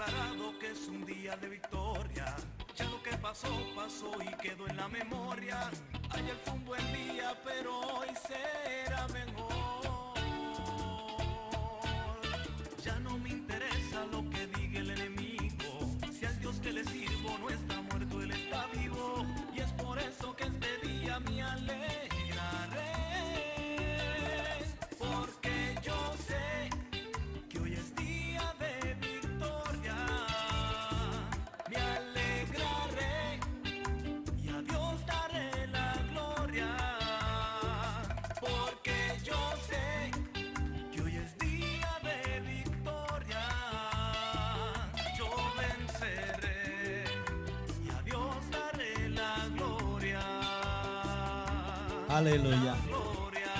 declarado que es un día de victoria. Ya lo que pasó, pasó y quedó en la memoria. Ayer fue un buen día, pero hoy será mejor. Ya no me interesa lo que diga el enemigo. Si al Dios que le sirvo no está muerto, Él está vivo. Y es por eso que este día me alegraré. Porque yo sé que hoy es día de victoria. Me alegraré y a Dios daré la gloria. Porque yo sé que hoy es día de victoria. Yo venceré y a Dios daré la gloria. Aleluya. La gloria.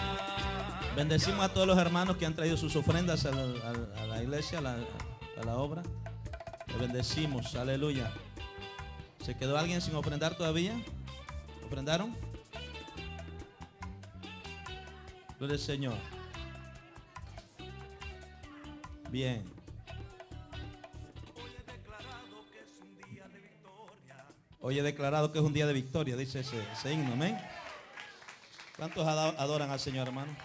Bendecimos a todos los hermanos que han traído sus ofrendas a la iglesia, a la obra. Les bendecimos, aleluya. ¿Se quedó alguien sin ofrendar todavía? ¿Ofrendaron? Gloria al Señor. Bien. Hoy he declarado que es un día de victoria, dice ese himno, amén. ¿Cuántos adoran al Señor, hermano?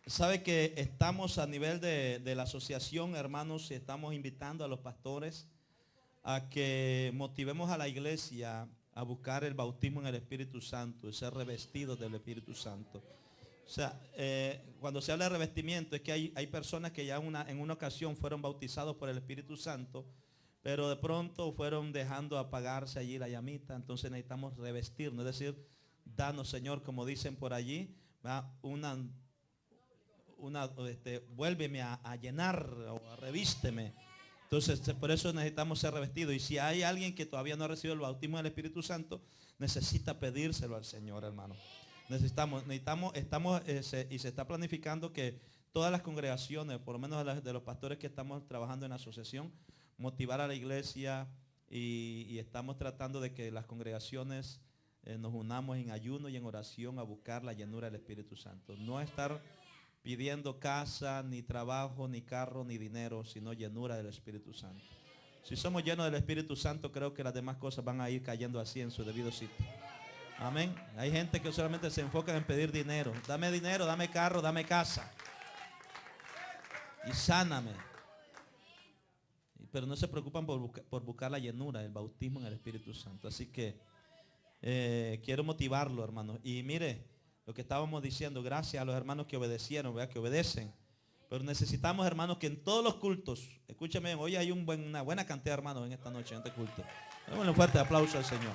Sabe que estamos a nivel de la asociación, hermanos, y estamos invitando a los pastores a que motivemos a la iglesia a buscar el bautismo en el Espíritu Santo y ser revestidos del Espíritu Santo. O sea, cuando se habla de revestimiento es que hay personas que ya en una ocasión fueron bautizados por el Espíritu Santo, pero de pronto fueron dejando apagarse allí la llamita. Entonces necesitamos revestirnos, es decir, danos, Señor, como dicen por allí, vuélveme a llenar o a revísteme. Entonces por eso necesitamos ser revestidos. Y si hay alguien que todavía no ha recibido el bautismo del Espíritu Santo, necesita pedírselo al Señor, hermano. Y se está planificando que todas las congregaciones, por lo menos de los pastores que estamos trabajando en la asociación, motivar a la iglesia y estamos tratando de que las congregaciones nos unamos en ayuno y en oración a buscar la llenura del Espíritu Santo. No estar pidiendo casa, ni trabajo, ni carro, ni dinero, sino llenura del Espíritu Santo. Si somos llenos del Espíritu Santo, creo que las demás cosas van a ir cayendo así en su debido sitio. Amén. Hay gente que solamente se enfoca en pedir dinero. Dame dinero, dame carro, dame casa. Y sáname. Pero no se preocupan por buscar la llenura, el bautismo en el Espíritu Santo. Así que quiero motivarlo, hermanos. Y mire, lo que estábamos diciendo, gracias a los hermanos que obedecieron, ¿verdad? Que obedecen. Pero necesitamos, hermanos, que en todos los cultos, escúchame, hoy hay una buena cantidad de hermanos en esta noche, en este culto. Démosle un fuerte aplauso al Señor.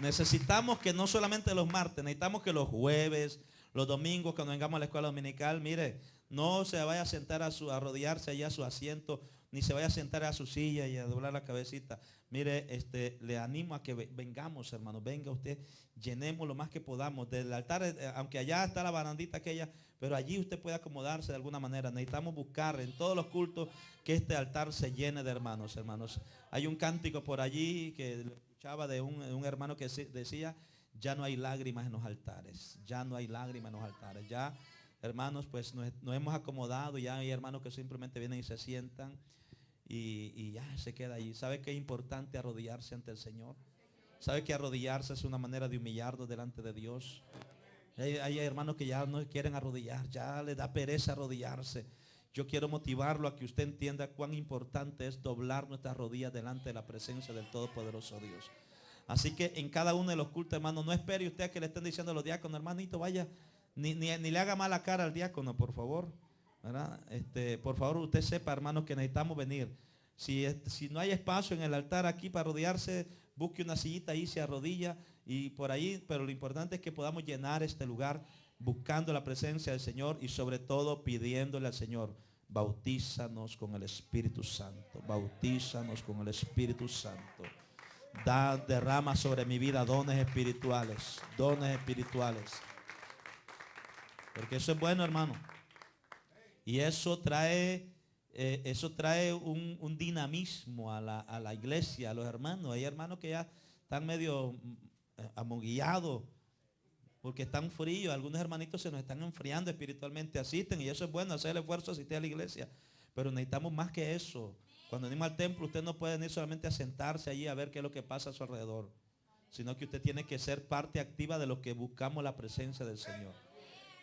Necesitamos que no solamente los martes, necesitamos que los jueves, los domingos, cuando vengamos a la escuela dominical, mire, no se vaya a sentar a arrodillarse allá a su asiento, ni se vaya a sentar a su silla y a doblar la cabecita. Mire, le animo a que vengamos, hermanos, venga usted, llenemos lo más que podamos del altar, aunque allá está la barandita aquella, pero allí usted puede acomodarse de alguna manera. Necesitamos buscar en todos los cultos que este altar se llene de hermanos. Hay un cántico por allí que escuchaba de un hermano que decía: ya no hay lágrimas en los altares, ya no hay lágrimas en los altares. Ya, hermanos, pues nos hemos acomodado, ya hay hermanos que simplemente vienen y se sientan y ya se queda allí. ¿Sabe qué es importante arrodillarse ante el Señor? ¿Sabe que arrodillarse es una manera de humillarnos delante de Dios? Hay hermanos que ya no quieren arrodillar, ya les da pereza arrodillarse. Yo quiero motivarlo a que usted entienda cuán importante es doblar nuestras rodillas delante de la presencia del Todopoderoso Dios. Así que en cada uno de los cultos, hermano, no espere usted a que le estén diciendo a los diáconos: hermanito, vaya, ni le haga mala cara al diácono, por favor, ¿verdad? Por favor, usted sepa, hermanos, que necesitamos venir. Si no hay espacio en el altar aquí para arrodillarse, busque una sillita ahí, se arrodilla y por ahí, pero lo importante es que podamos llenar este lugar buscando la presencia del Señor y sobre todo pidiéndole al Señor: bautízanos con el Espíritu Santo, bautízanos con el Espíritu Santo. Derrama sobre mi vida dones espirituales, porque eso es bueno, hermano, y eso trae un dinamismo a la iglesia, a los hermanos. Hay hermanos que ya están medio amoguillados, porque están fríos. Algunos hermanitos se nos están enfriando espiritualmente. Asisten y eso es bueno, hacer el esfuerzo, asistir a la iglesia. Pero necesitamos más que eso. Cuando venimos al templo, usted no puede ir solamente a sentarse allí a ver qué es lo que pasa a su alrededor, sino que usted tiene que ser parte activa de los que buscamos la presencia del Señor.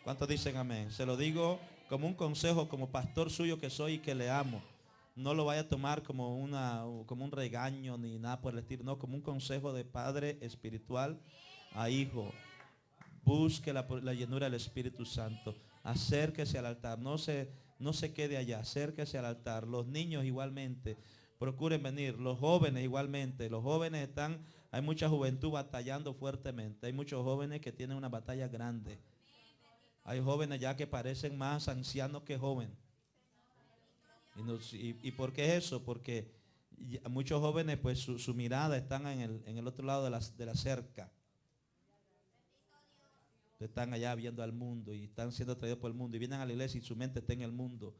¿Cuántos dicen amén? Se lo digo como un consejo, como pastor suyo que soy y que le amo. No lo vaya a tomar como un regaño ni nada por el estilo. No, como un consejo de padre espiritual a hijo. Busque la llenura del Espíritu Santo. Acérquese al altar. No se quede allá. Acérquese al altar. Los niños igualmente. Procuren venir. Los jóvenes igualmente. Los jóvenes hay mucha juventud batallando fuertemente. Hay muchos jóvenes que tienen una batalla grande. Hay jóvenes ya que parecen más ancianos que jóvenes. ¿Y por qué es eso? Porque muchos jóvenes, pues su mirada están en el otro lado de la cerca. Están allá viendo al mundo y están siendo atraídos por el mundo. Y vienen a la iglesia y su mente está en el mundo.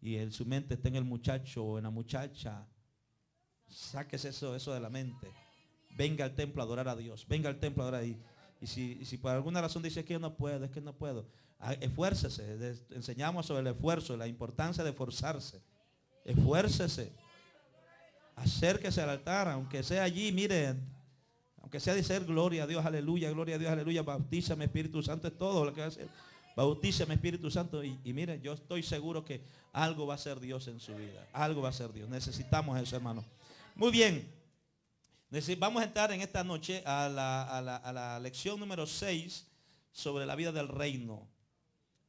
Y su mente está en el muchacho o en la muchacha. Sáquese eso de la mente. Venga al templo a adorar a Dios. Venga al templo a adorar a Dios. Y si por alguna razón dice que yo no puedo, es que no puedo. Esfuércese. Enseñamos sobre el esfuerzo, la importancia de esforzarse. Esfuércese. Acérquese al altar, aunque sea allí, mire, aunque sea de ser gloria a Dios, aleluya, gloria a Dios, aleluya, bautízame Espíritu Santo, es todo lo que va a hacer. Bautízame Espíritu Santo y mire, yo estoy seguro que algo va a ser Dios en su vida. Algo va a ser Dios. Necesitamos eso, hermano. Muy bien. Vamos a entrar en esta noche a la lección número 6 sobre la vida del reino.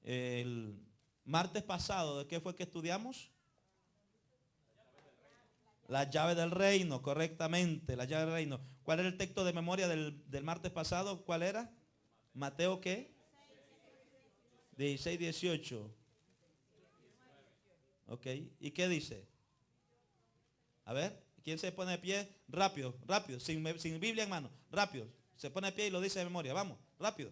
El martes pasado, ¿de qué fue que estudiamos? La llave del reino, correctamente, la llave del reino. ¿Cuál era el texto de memoria del martes pasado? ¿Cuál era? Mateo, ¿qué? 16, 18. Ok, ¿y qué dice? A ver, ¿quién se pone de pie? Rápido, rápido, sin Biblia en mano, rápido. Se pone de pie y lo dice de memoria, vamos, rápido.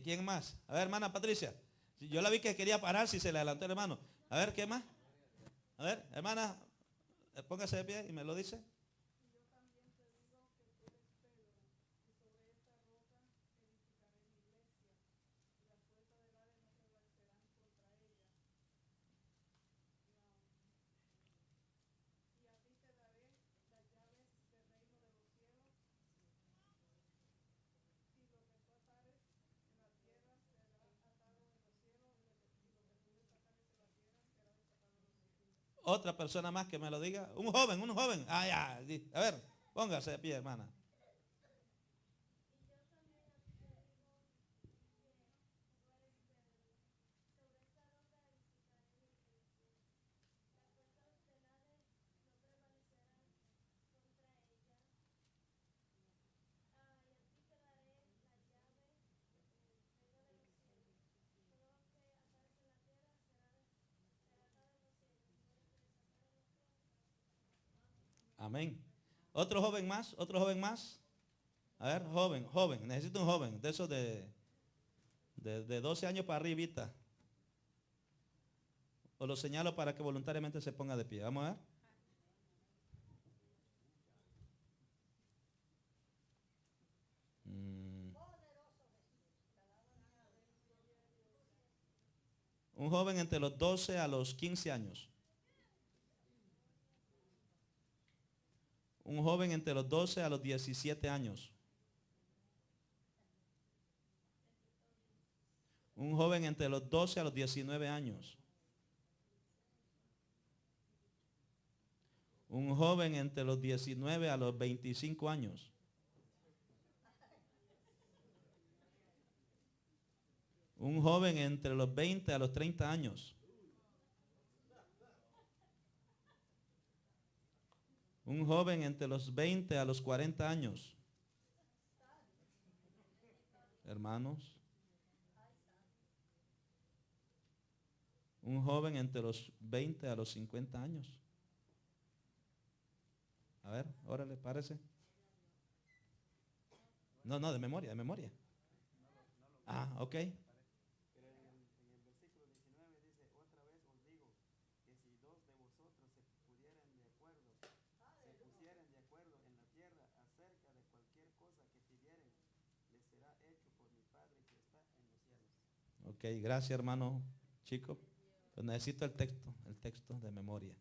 ¿Quién más? A ver, hermana Patricia. Yo la vi que quería parar si se le adelantó el hermano. A ver, ¿qué más? A ver, hermana, póngase de pie y me lo dice. Otra persona más que me lo diga. Un joven. Ah, ya. A ver, póngase de pie, hermana. Amén. Otro joven más. A ver, joven. Necesito un joven. De esos de 12 años para arribita. O lo señalo para que voluntariamente se ponga de pie. Vamos a ver. Un joven entre los 12 a los 15 años. Un joven entre los 12 a los 17 años. Un joven entre los 12 a los 19 años. Un joven entre los 19 a los 25 años. Un joven entre los 20 a los 30 años. Un joven entre los 20 a los 40 años. Hermanos. Un joven entre los 20 a los 50 años. A ver, órale, párese. No, de memoria, de memoria. Ah, ok. Pero en el versículo 19 dice, otra vez os digo, que si dos de vosotros se pusieran de acuerdo en la tierra acerca de cualquier cosa que pidieren, les será hecho por mi Padre que está en los cielos. Ok, gracias hermano chico. Pues necesito el texto de memoria.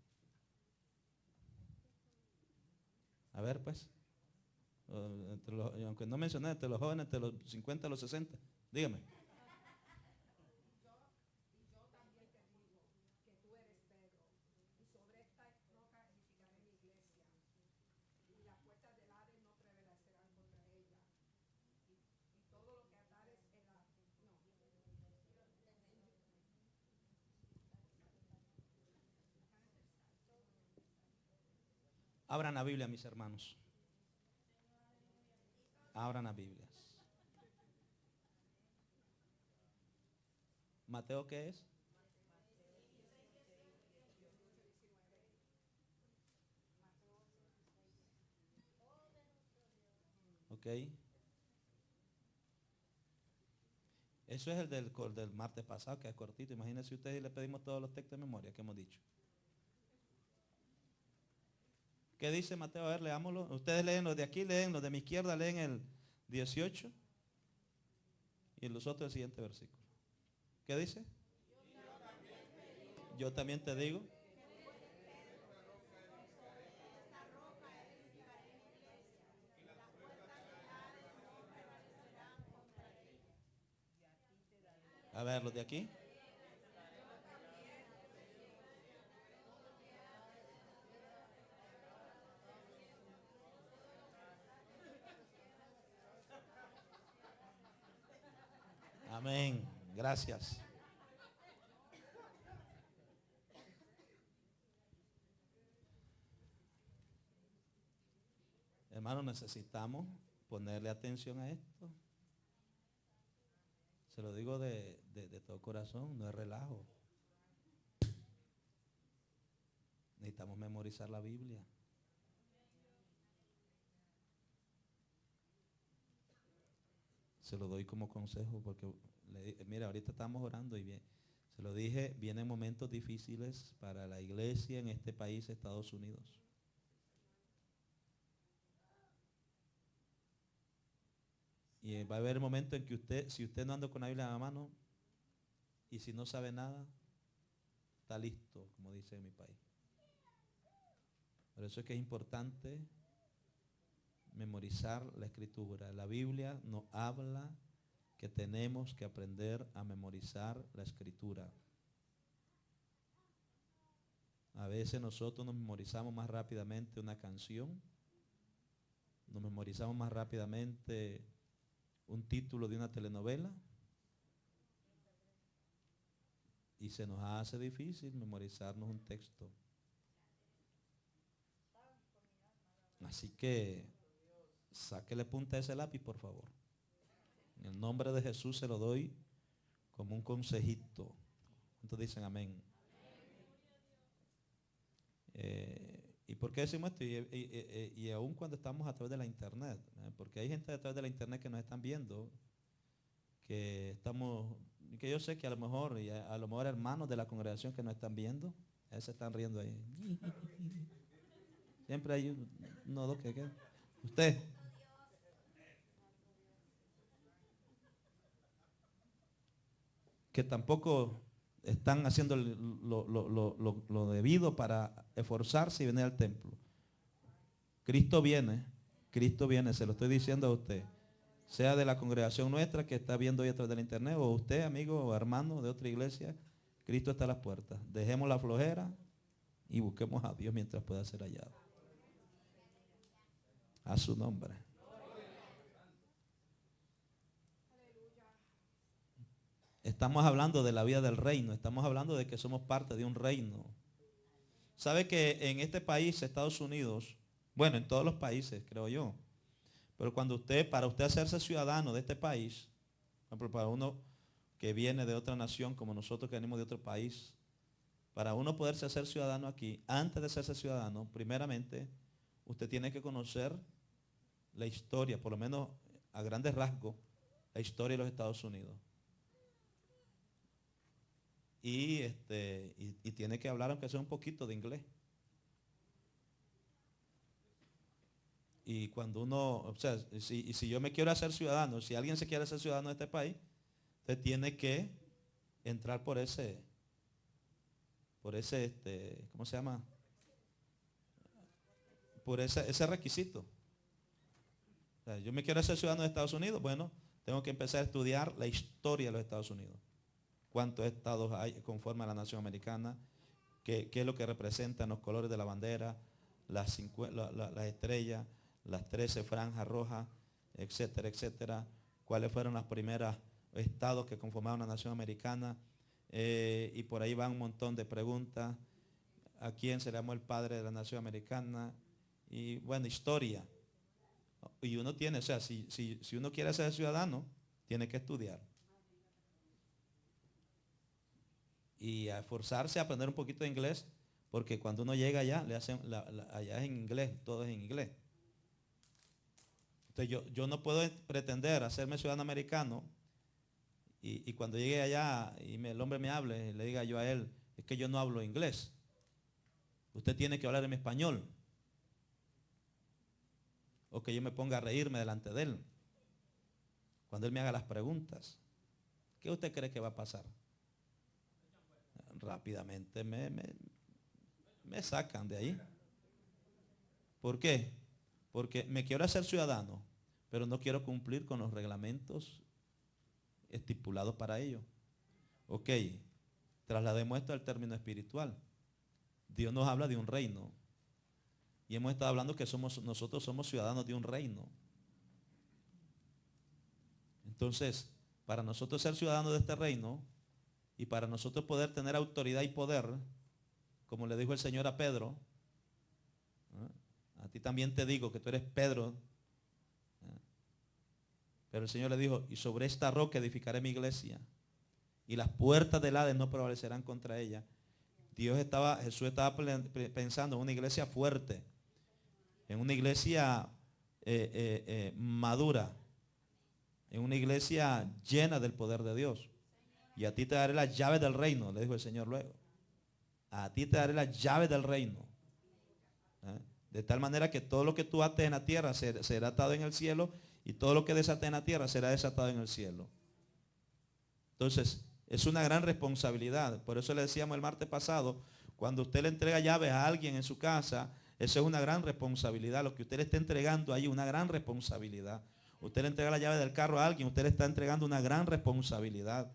A ver pues. Aunque no mencioné, entre los jóvenes, entre los 50 a los 60. Dígame. Abran la Biblia, mis hermanos. Abran las Biblias. ¿Mateo qué es? Ok. Eso es el del martes pasado, que es cortito. Imagínense ustedes y le pedimos todos los textos de memoria que hemos dicho. ¿Qué dice Mateo? A ver, leámoslo. Ustedes leen los de aquí, leen los de mi izquierda, leen el 18 y los otros el siguiente versículo. ¿Qué dice? Yo también te digo. A ver, los de aquí. Amén. Gracias. Hermano, necesitamos ponerle atención a esto. Se lo digo de todo corazón, no es relajo. Necesitamos memorizar la Biblia. Se lo doy como consejo porque, mira, ahorita estamos orando y bien, se lo dije, vienen momentos difíciles para la iglesia en este país, Estados Unidos. Y va a haber momentos en que si usted no anda con la Biblia en la mano y si no sabe nada, está listo, como dice en mi país. Por eso es que es importante memorizar la escritura. La Biblia nos habla que tenemos que aprender a memorizar la escritura. A veces nosotros nos memorizamos más rápidamente una canción, nos memorizamos más rápidamente un título de una telenovela y se nos hace difícil memorizarnos un texto. Así que sáquele punta a ese lápiz, por favor. En el nombre de Jesús se lo doy como un consejito. ¿Cuántos dicen amén? ¿Y por qué decimos esto? Y aún cuando estamos a través de la internet, porque hay gente a través de la internet que nos están viendo, que yo sé que a lo mejor hermanos de la congregación que nos están viendo, se están riendo ahí. Siempre hay uno o dos que quedan. Usted. Que tampoco están haciendo lo debido para esforzarse y venir al templo. Cristo viene, se lo estoy diciendo a usted. Sea de la congregación nuestra que está viendo hoy a través del internet, o usted, amigo o hermano de otra iglesia, Cristo está a las puertas. Dejemos la flojera y busquemos a Dios mientras pueda ser hallado. A su nombre. Estamos hablando de la vida del reino, estamos hablando de que somos parte de un reino. ¿Sabe que en este país, Estados Unidos, bueno, en todos los países, creo yo, pero para usted hacerse ciudadano de este país, por ejemplo, para uno que viene de otra nación, como nosotros que venimos de otro país, Para uno poderse hacer ciudadano aquí, antes de hacerse ciudadano, primeramente, usted tiene que conocer la historia, por lo menos a grandes rasgos, la historia de los Estados Unidos. Y tiene que hablar, aunque sea un poquito, de inglés. Y cuando uno, o sea, si yo me quiero hacer ciudadano, si alguien se quiere hacer ciudadano de este país, usted tiene que entrar por ese, ¿cómo se llama? Por ese requisito. O sea, yo me quiero hacer ciudadano de Estados Unidos, bueno, tengo que empezar a estudiar la historia de los Estados Unidos. Cuántos estados hay conforme a la nación americana, qué es lo que representan los colores de la bandera, las estrellas, las 13 franjas rojas, etcétera, etcétera. Cuáles fueron los primeros estados que conformaron la nación americana. Y por ahí van un montón de preguntas. ¿A quién se le llamó el padre de la nación americana? Y bueno, historia. Y uno tiene, o sea, si uno quiere ser ciudadano, tiene que estudiar. Y a esforzarse a aprender un poquito de inglés, porque cuando uno llega allá, allá es en inglés, todo es en inglés. Entonces yo no puedo pretender hacerme ciudadano americano y cuando llegue allá y el hombre me hable, le diga yo a él, es que yo no hablo inglés. Usted tiene que hablar en español. O que yo me ponga a reírme delante de él. Cuando él me haga las preguntas. ¿Qué usted cree que va a pasar? Rápidamente me sacan de ahí. ¿Por qué? Porque me quiero hacer ciudadano, pero no quiero cumplir con los reglamentos estipulados para ello. Ok, traslademos esto al término espiritual. Dios nos habla de un reino. Y hemos estado hablando que nosotros somos ciudadanos de un reino. Entonces, para nosotros ser ciudadanos de este reino y para nosotros poder tener autoridad y poder, como le dijo el Señor a Pedro, a ti también te digo que tú eres Pedro, pero el Señor le dijo, y sobre esta roca edificaré mi iglesia, y las puertas del Hades no prevalecerán contra ella. Jesús estaba pensando en una iglesia fuerte, en una iglesia madura, en una iglesia llena del poder de Dios. Y a ti te daré las llaves del reino, le dijo el Señor luego. A ti te daré las llaves del reino. De tal manera que todo lo que tú ates en la tierra será atado en el cielo, y todo lo que desates en la tierra será desatado en el cielo. Entonces, es una gran responsabilidad. Por eso le decíamos el martes pasado, cuando usted le entrega llaves a alguien en su casa, eso es una gran responsabilidad. Lo que usted le está entregando ahí, una gran responsabilidad. Usted le entrega la llave del carro a alguien, usted le está entregando una gran responsabilidad.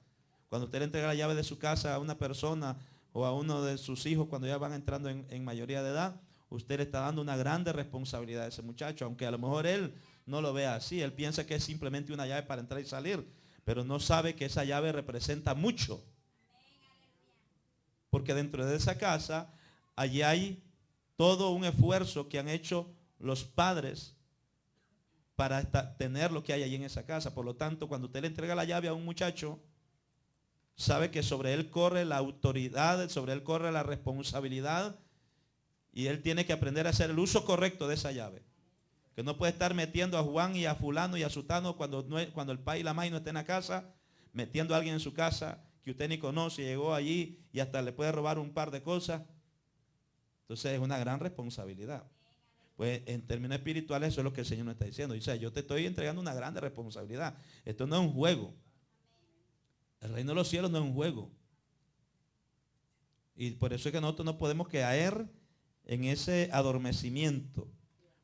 Cuando usted le entrega la llave de su casa a una persona o a uno de sus hijos cuando ya van entrando en mayoría de edad, usted le está dando una grande responsabilidad a ese muchacho, aunque a lo mejor él no lo vea así. Él piensa que es simplemente una llave para entrar y salir, pero no sabe que esa llave representa mucho. Porque dentro de esa casa, allí hay todo un esfuerzo que han hecho los padres para tener lo que hay allí en esa casa. Por lo tanto, cuando usted le entrega la llave a un muchacho, sabe que sobre él corre la autoridad, sobre él corre la responsabilidad, y él tiene que aprender a hacer el uso correcto de esa llave. Que no puede estar metiendo a Juan y a fulano y a sutano cuando el padre y la madre no estén en la casa, metiendo a alguien en su casa que usted ni conoce, llegó allí y hasta le puede robar un par de cosas. Entonces es una gran responsabilidad. Pues en términos espirituales eso es lo que el Señor nos está diciendo. O sea, yo te estoy entregando una grande responsabilidad. Esto no es un juego. El reino de los cielos no es un juego. Y por eso es que nosotros no podemos caer en ese adormecimiento.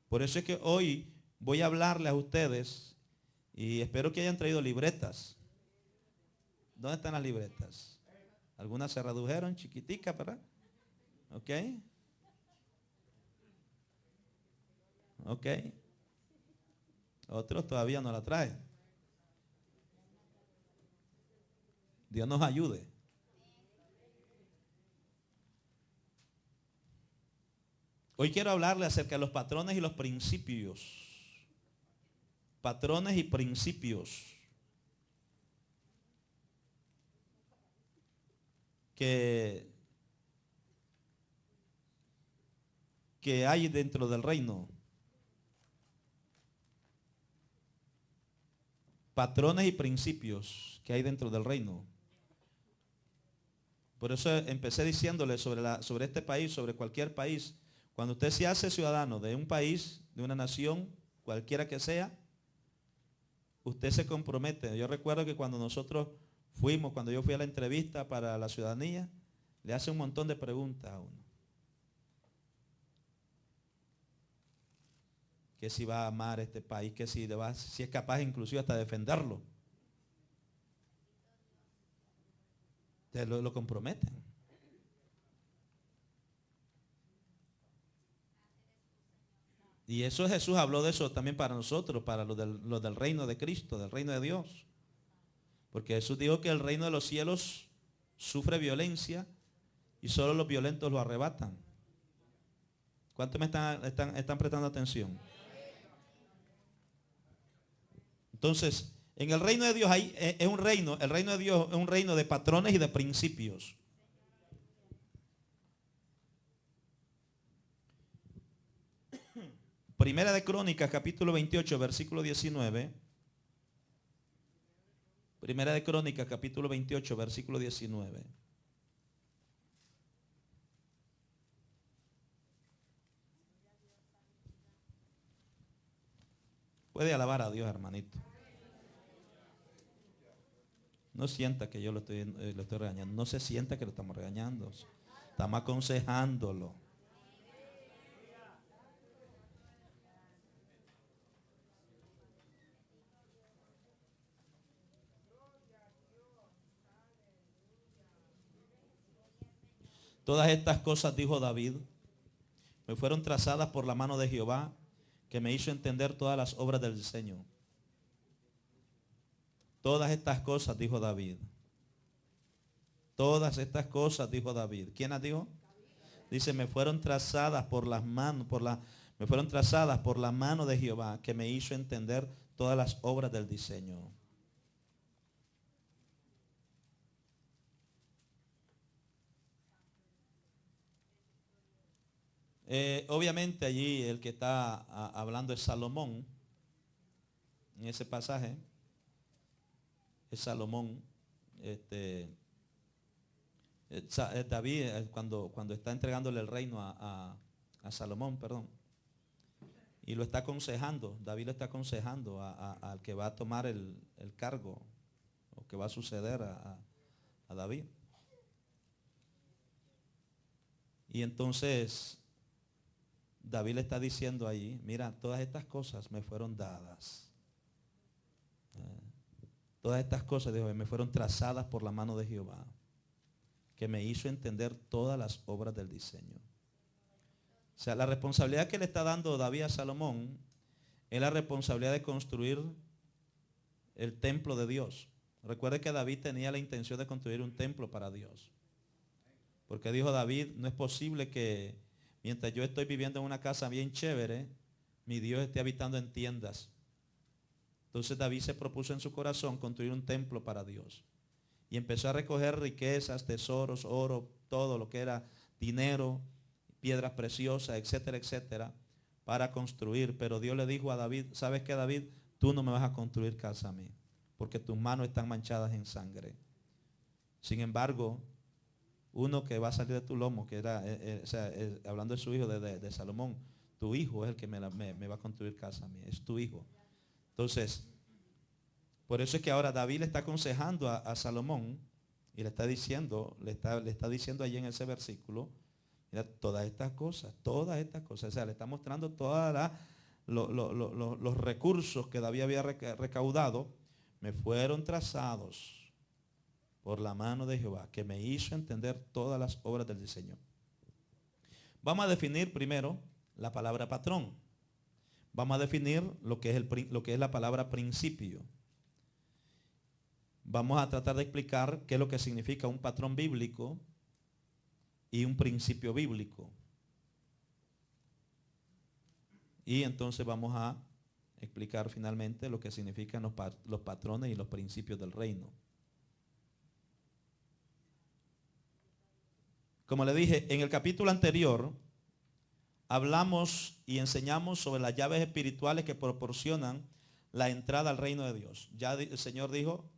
Por eso es que hoy voy a hablarles a ustedes y espero que hayan traído libretas. ¿Dónde están las libretas? Algunas se redujeron, chiquiticas, ¿verdad? ¿Ok? ¿Ok? Otros todavía no la traen. Dios nos ayude. Hoy quiero hablarle acerca de los patrones y los principios. Patrones y principios que que hay dentro del reino. Patrones y principios que hay dentro del reino. Por eso empecé diciéndole sobre este país, sobre cualquier país. Cuando usted se hace ciudadano de un país, de una nación, cualquiera que sea, usted se compromete. Yo recuerdo que cuando cuando yo fui a la entrevista para la ciudadanía, le hace un montón de preguntas a uno. Que si va a amar este país, que si es capaz inclusive hasta defenderlo. Te lo comprometen. Y eso Jesús habló de eso también para nosotros, para los del reino de Cristo, del reino de Dios. Porque Jesús dijo que el reino de los cielos sufre violencia y solo los violentos lo arrebatan. ¿Cuántos me están prestando atención? Entonces, en el reino de Dios es un reino, el reino de Dios es un reino de patrones y de principios. Primera de Crónicas, capítulo 28, versículo 19. Primera de Crónicas, capítulo 28, versículo 19. Puede alabar a Dios, hermanito. No sienta que yo lo estoy regañando. No se sienta que lo estamos regañando. Estamos aconsejándolo. Todas estas cosas, dijo David, me fueron trazadas por la mano de Jehová, que me hizo entender todas las obras del diseño. Todas estas cosas, dijo David. Todas estas cosas, dijo David. ¿Quién las dijo? Dice, me fueron trazadas por las manos, me fueron trazadas por la mano de Jehová, que me hizo entender todas las obras del diseño. Obviamente allí el que está hablando es Salomón. En ese pasaje es Salomón. David cuando está entregándole el reino a Salomón, perdón. Y lo está aconsejando. David lo está aconsejando al que va a tomar el cargo o que va a suceder a David. Y entonces David le está diciendo ahí, mira, todas estas cosas me fueron dadas. Todas estas cosas, dijo, me fueron trazadas por la mano de Jehová, que me hizo entender todas las obras del diseño. O sea, la responsabilidad que le está dando David a Salomón es la responsabilidad de construir el templo de Dios. Recuerde que David tenía la intención de construir un templo para Dios. Porque dijo David, no es posible que mientras yo estoy viviendo en una casa bien chévere, mi Dios esté habitando en tiendas. Entonces David se propuso en su corazón construir un templo para Dios. Y empezó a recoger riquezas, tesoros, oro, todo lo que era dinero, piedras preciosas, etcétera, etcétera, para construir. Pero Dios le dijo a David, ¿sabes qué, David? Tú no me vas a construir casa a mí, porque tus manos están manchadas en sangre. Sin embargo, uno que va a salir de tu lomo, que era, hablando de su hijo, de Salomón, tu hijo es el que me va a construir casa a mí, es tu hijo. Entonces, por eso es que ahora David le está aconsejando a Salomón y le está diciendo allí en ese versículo, mira, todas estas cosas, o sea, le está mostrando todos los recursos que David había recaudado, me fueron trazados por la mano de Jehová, que me hizo entender todas las obras del diseño. Vamos a definir primero la palabra patrón. Vamos a definir lo que es la palabra principio. Vamos a tratar de explicar qué es lo que significa un patrón bíblico y un principio bíblico. Y entonces vamos a explicar finalmente lo que significan los patrones y los principios del reino. Como le dije, en el capítulo anterior hablamos y enseñamos sobre las llaves espirituales que proporcionan la entrada al reino de Dios. Ya el Señor dijo,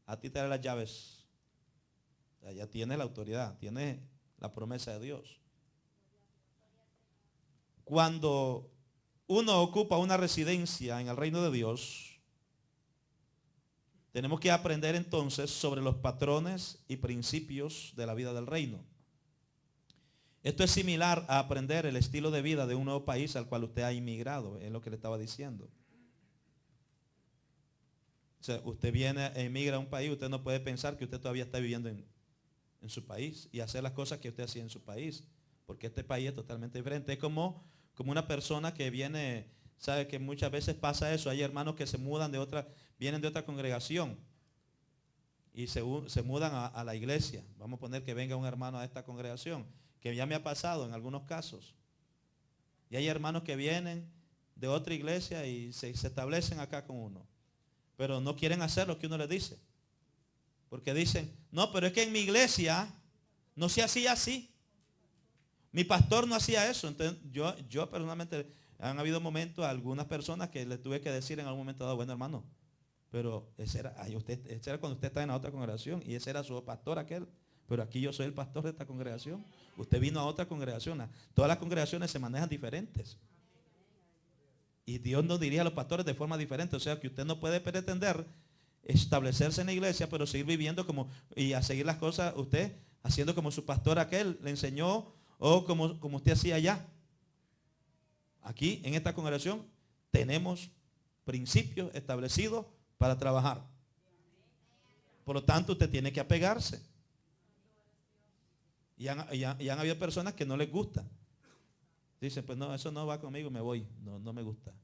a ti te daré las llaves. O sea, ya tienes la autoridad, tienes la promesa de Dios. Cuando uno ocupa una residencia en el reino de Dios, tenemos que aprender entonces sobre los patrones y principios de la vida del reino. Esto es similar a aprender el estilo de vida de un nuevo país al cual usted ha inmigrado, es lo que le estaba diciendo. O sea, usted viene e emigra a un país, usted no puede pensar que usted todavía está viviendo en su país y hacer las cosas que usted hacía en su país, porque este país es totalmente diferente. Es como una persona que viene, sabe que muchas veces pasa eso, hay hermanos que se mudan vienen de otra congregación y se mudan a la iglesia. Vamos a poner que venga un hermano a esta congregación, que ya me ha pasado en algunos casos. Y hay hermanos que vienen de otra iglesia y se establecen acá con uno, pero no quieren hacer lo que uno les dice. Porque dicen, no, pero es que en mi iglesia no se hacía así. Mi pastor no hacía eso. Entonces yo personalmente, han habido momentos, algunas personas que le tuve que decir en algún momento dado, bueno hermano, pero ese era cuando usted está en la otra congregación y ese era su pastor aquel. Pero aquí yo soy el pastor de esta congregación. Usted vino a otra congregación. Todas las congregaciones se manejan diferentes. Y Dios nos dirige a los pastores de forma diferente. O sea que usted no puede pretender establecerse en la iglesia, pero seguir viviendo y a seguir las cosas, usted haciendo como su pastor aquel le enseñó o como usted hacía allá. Aquí en esta congregación tenemos principios establecidos para trabajar. Por lo tanto, usted tiene que apegarse. Y han habido personas que no les gusta. Dicen, pues no, eso no va conmigo, me voy. No me gusta.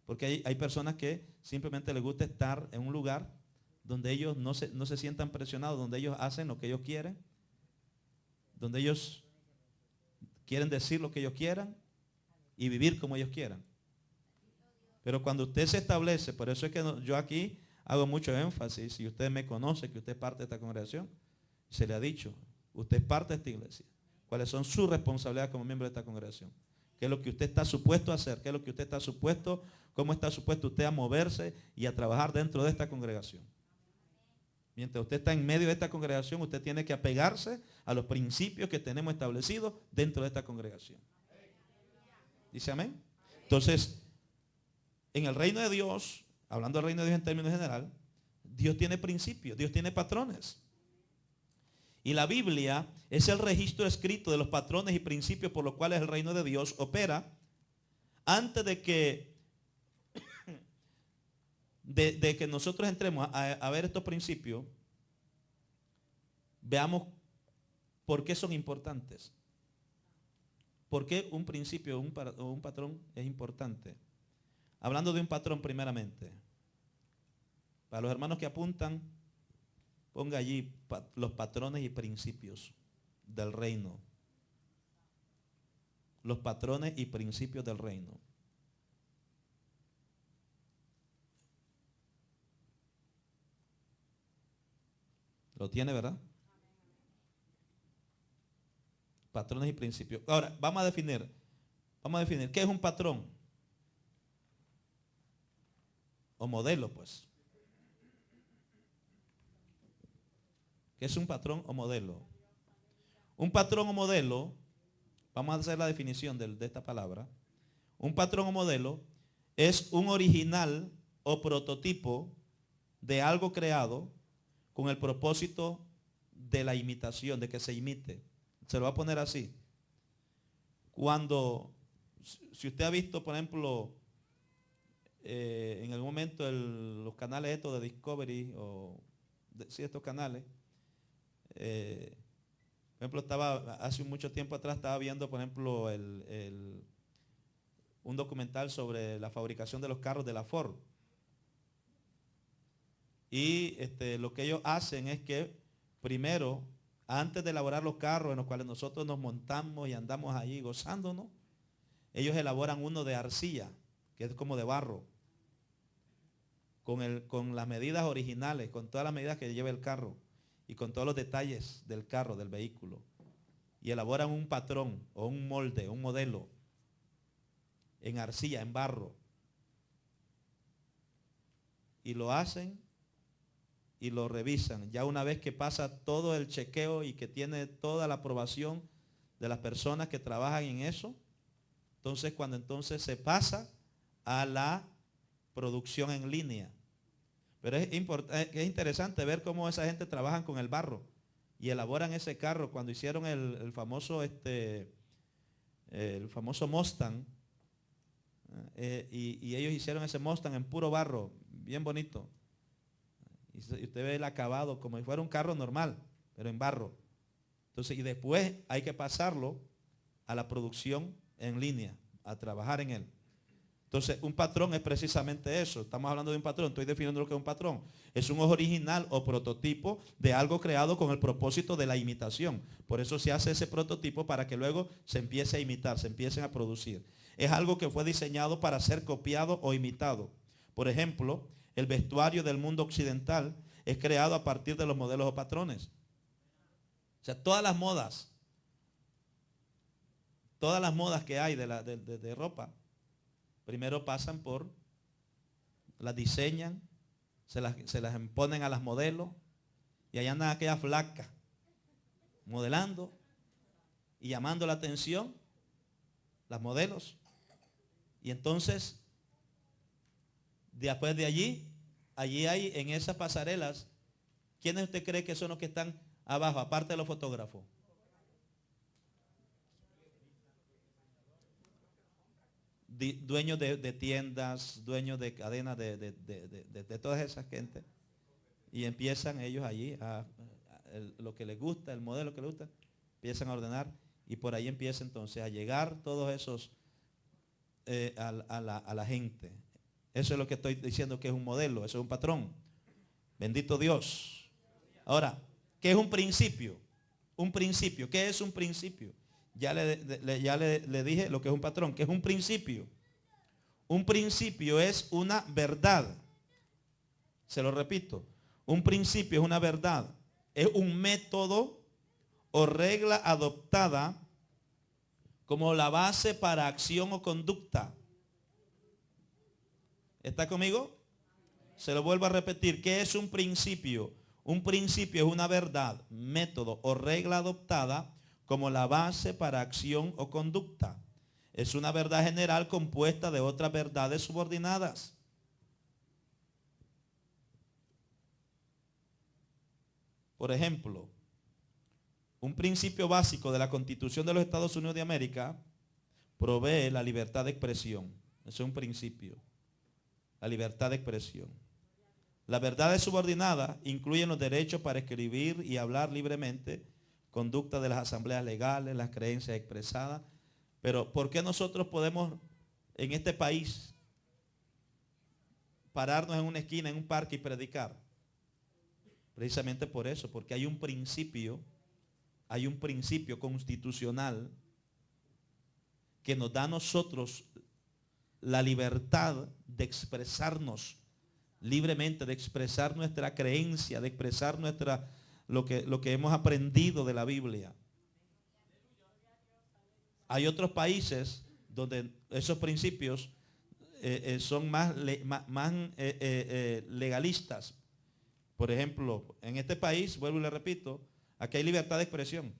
Porque hay personas que simplemente les gusta estar en un lugar donde ellos no se sientan presionados, donde ellos hacen lo que ellos quieren, donde ellos quieren decir lo que ellos quieran y vivir como ellos quieran. Pero cuando usted se establece, por eso es que yo aquí hago mucho énfasis, si usted me conoce, que usted es parte de esta congregación, se le ha dicho, usted es parte de esta iglesia. ¿Cuáles son sus responsabilidades como miembro de esta congregación? ¿Qué es lo que usted está supuesto a hacer? ¿Qué es lo que usted está supuesto? ¿Cómo está supuesto usted a moverse y a trabajar dentro de esta congregación? Mientras usted está en medio de esta congregación, usted tiene que apegarse a los principios que tenemos establecidos dentro de esta congregación. ¿Dice amén? Entonces, en el reino de Dios, hablando del reino de Dios en términos general, Dios tiene principios, Dios tiene patrones. Y la Biblia es el registro escrito de los patrones y principios por los cuales el reino de Dios opera antes de que nosotros entremos a ver estos principios. Veamos por qué son importantes. ¿Por qué un principio o un patrón es importante? Hablando de un patrón primeramente. Para los hermanos que apuntan, ponga allí los patrones y principios del reino. Los patrones y principios del reino. Lo tiene, ¿verdad? Patrones y principios. Ahora, vamos a definir qué es un patrón o modelo, pues. ¿Qué es un patrón o modelo? Un patrón o modelo, vamos a hacer la definición de esta palabra. Un patrón o modelo es un original o prototipo de algo creado con el propósito de la imitación, de que se imite. Se lo va a poner así. Si usted ha visto, por ejemplo, en algún momento los canales estos de Discovery, estos canales, por ejemplo, hace mucho tiempo atrás estaba viendo, por ejemplo, un documental sobre la fabricación de los carros de la Ford. Y lo que ellos hacen es que primero, antes de elaborar los carros en los cuales nosotros nos montamos y andamos ahí gozándonos, ellos elaboran uno de arcilla, que es como de barro, con las medidas originales, con todas las medidas que lleva el carro y con todos los detalles del carro, del vehículo. Y elaboran un patrón o un molde, un modelo. en arcilla, en barro. Y lo hacen y lo revisan. Ya una vez que pasa todo el chequeo y que tiene toda la aprobación de las personas que trabajan en eso, entonces cuando entonces se pasa a la producción en línea. Pero es interesante ver cómo esa gente trabaja con el barro y elaboran ese carro. Cuando hicieron el famoso Mustang, y ellos hicieron ese Mustang en puro barro, bien bonito. Y usted ve el acabado como si fuera un carro normal, pero en barro. Entonces, y después hay que pasarlo a la producción en línea, a trabajar en él. Entonces, un patrón es precisamente eso. Estamos hablando de un patrón. Estoy definiendo lo que es un patrón. Es un original o prototipo de algo creado con el propósito de la imitación. Por eso se hace ese prototipo para que luego se empiece a imitar, se empiecen a producir. Es algo que fue diseñado para ser copiado o imitado. Por ejemplo, el vestuario del mundo occidental es creado a partir de los modelos o patrones. O sea, todas las modas que hay de ropa, primero pasan por, las diseñan, se las imponen a las modelos, y allá andan aquellas flacas modelando y llamando la atención, las modelos. Y entonces, después de allí hay en esas pasarelas, ¿quiénes usted cree que son los que están abajo, aparte de los fotógrafos? Dueños de tiendas, dueños de cadenas de toda esa gente. Y empiezan ellos allí lo que les gusta, el modelo que les gusta, empiezan a ordenar, y por ahí empieza entonces a llegar todos esos a la gente. Eso es lo que estoy diciendo, que es un modelo, eso es un patrón. Bendito Dios. Ahora, ¿qué es un principio? Un principio, ¿qué es un principio? Ya le dije lo que es un patrón. ¿Qué es un principio? Un principio es una verdad. Se lo repito. Un principio es una verdad. Es un método o regla adoptada como la base para acción o conducta. ¿Está conmigo? Se lo vuelvo a repetir. ¿Qué es un principio? Un principio es una verdad, método o regla adoptada como la base para acción o conducta. Es una verdad general compuesta de otras verdades subordinadas. Por ejemplo, un principio básico de la Constitución de los Estados Unidos de América provee la libertad de expresión. Eso es un principio. La libertad de expresión. Las verdades subordinadas incluyen los derechos para escribir y hablar libremente, conducta de las asambleas legales, las creencias expresadas. Pero ¿por qué nosotros podemos en este país pararnos en una esquina, en un parque y predicar? Precisamente por eso, porque hay un principio constitucional que nos da a nosotros la libertad de expresarnos libremente, de expresar nuestra creencia, de expresar lo que hemos aprendido de la Biblia. Hay otros países donde esos principios son más legalistas. Por ejemplo, en este país, vuelvo y le repito, aquí hay libertad de expresión.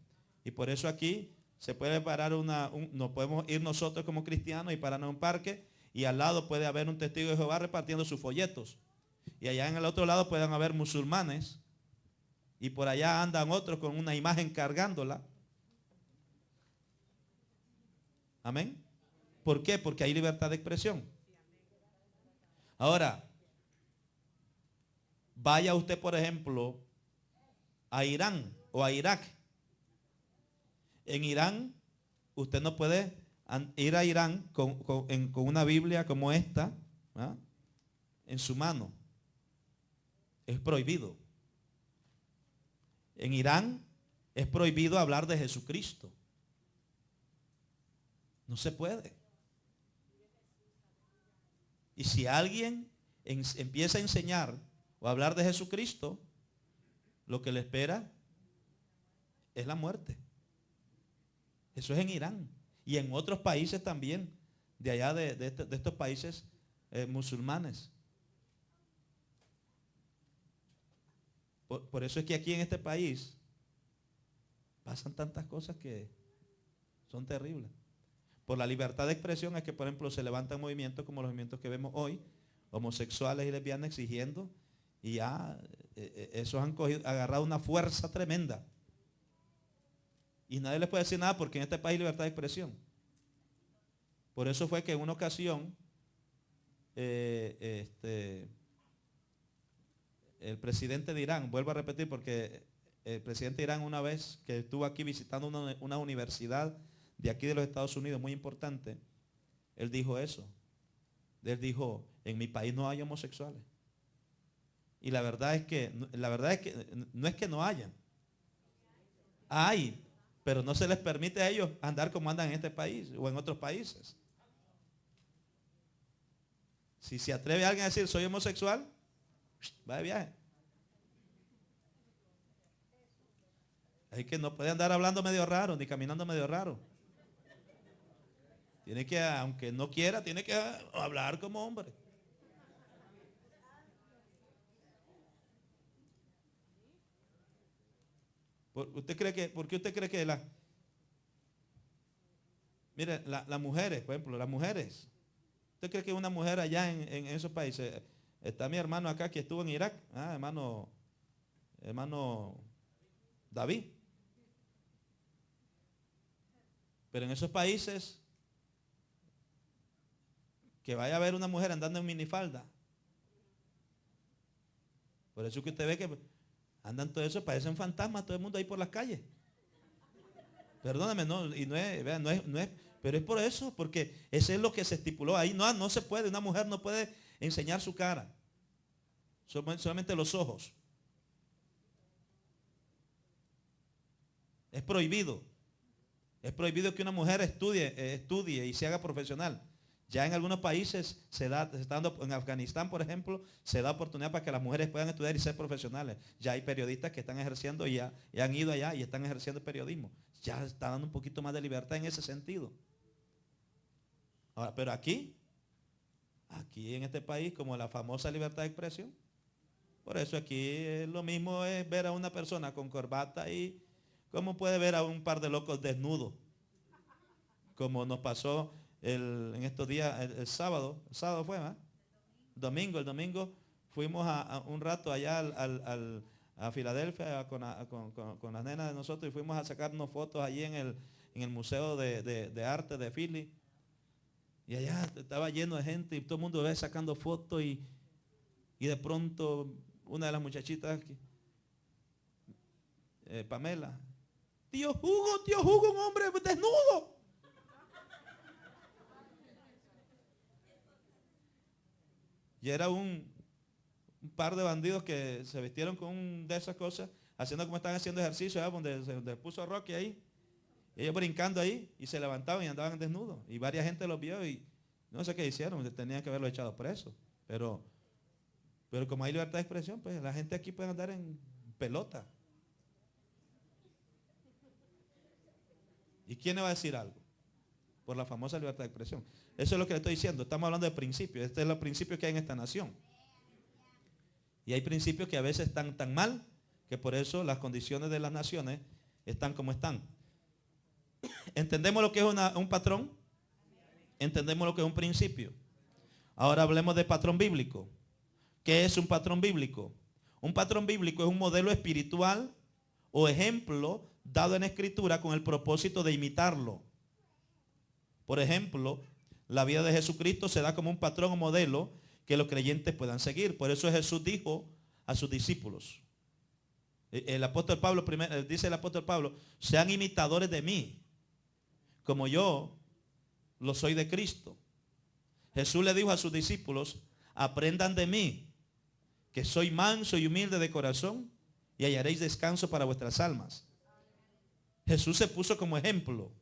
Y por eso aquí se puede parar nos podemos ir nosotros como cristianos y pararnos en un parque, y al lado puede haber un testigo de Jehová repartiendo sus folletos. Y allá en el otro lado pueden haber musulmanes, y por allá andan otros con una imagen cargándola. Amén. ¿Por qué? Porque hay libertad de expresión. Ahora, vaya usted, por ejemplo, a Irán o a Irak. En Irán, usted no puede ir a Irán con una Biblia como esta, ¿verdad?, en su mano. Es prohibido. En Irán es prohibido hablar de Jesucristo. No se puede. Y si alguien empieza a enseñar o a hablar de Jesucristo, lo que le espera es la muerte. Eso es en Irán. Y en otros países también de allá de estos países musulmanes. Por eso es que aquí en este país pasan tantas cosas que son terribles. Por la libertad de expresión es que, por ejemplo, se levantan movimientos como los movimientos que vemos hoy, homosexuales y lesbianas exigiendo, y ya esos han agarrado una fuerza tremenda. Y nadie les puede decir nada porque en este país hay libertad de expresión. Por eso fue que en una ocasión el presidente de Irán, vuelvo a repetir porque el presidente de Irán una vez que estuvo aquí visitando una universidad de aquí de los Estados Unidos muy importante, él dijo eso. Él dijo, en mi país no hay homosexuales. Y la verdad es que no es que no hayan. Hay, pero no se les permite a ellos andar como andan en este país o en otros países. Si se atreve alguien a decir soy homosexual, va de viaje. Es que no puede andar hablando medio raro ni caminando medio raro. Tiene que, aunque no quiera, tiene que hablar como hombre. ¿Por qué usted cree que mire, las mujeres, por ejemplo, las mujeres? ¿Usted cree que una mujer allá en esos países? Está mi hermano acá que estuvo en Irak, hermano David. Pero en esos países, que vaya a ver una mujer andando en minifalda. Por eso que usted ve que andan todos esos, parecen fantasmas, todo el mundo ahí por las calles. Perdóname, no, y no es, pero es por eso, porque eso es lo que se estipuló ahí. No se puede, una mujer no puede enseñar su cara, solamente los ojos. Es prohibido que una mujer estudie y se haga profesional. Ya en algunos países se está dando, en Afganistán, por ejemplo, se da oportunidad para que las mujeres puedan estudiar y ser profesionales. Ya hay periodistas que están ejerciendo y han ido allá y están ejerciendo periodismo. Ya está dando un poquito más de libertad en ese sentido. Ahora, pero aquí en este país, como la famosa libertad de expresión, por eso aquí lo mismo es ver a una persona con corbata y cómo puede ver a un par de locos desnudos, como nos pasó en estos días, el sábado fue, ¿verdad? El domingo fuimos a un rato allá a Filadelfia con las nenas de nosotros y fuimos a sacarnos fotos allí en el Museo de Arte de Philly. Y allá estaba lleno de gente y todo el mundo ve sacando fotos y de pronto una de las muchachitas, Pamela, tío Hugo, un hombre desnudo. Y era un par de bandidos que se vistieron con de esas cosas, haciendo como están haciendo ejercicio, donde puso a Rocky ahí. Ellos brincando ahí y se levantaban y andaban desnudos. Y varias gente los vio y no sé qué hicieron, tenían que haberlo echado preso. Pero como hay libertad de expresión, pues la gente aquí puede andar en pelota. ¿Y quién le va a decir algo? Por la famosa libertad de expresión. Eso es lo que le estoy diciendo. Estamos hablando de principios. Este es el principio que hay en esta nación. Y hay principios que a veces están tan mal que por eso las condiciones de las naciones están como están. ¿Entendemos lo que es un patrón? ¿Entendemos lo que es un principio? Ahora hablemos de patrón bíblico. ¿Qué es un patrón bíblico? Un patrón bíblico es un modelo espiritual o ejemplo dado en escritura con el propósito de imitarlo. Por ejemplo, la vida de Jesucristo se da como un patrón o modelo que los creyentes puedan seguir. Por eso Jesús dijo a sus discípulos. Dice el apóstol Pablo, sean imitadores de mí, como yo lo soy de Cristo. Jesús le dijo a sus discípulos, aprendan de mí, que soy manso y humilde de corazón, y hallaréis descanso para vuestras almas. Jesús se puso como ejemplo.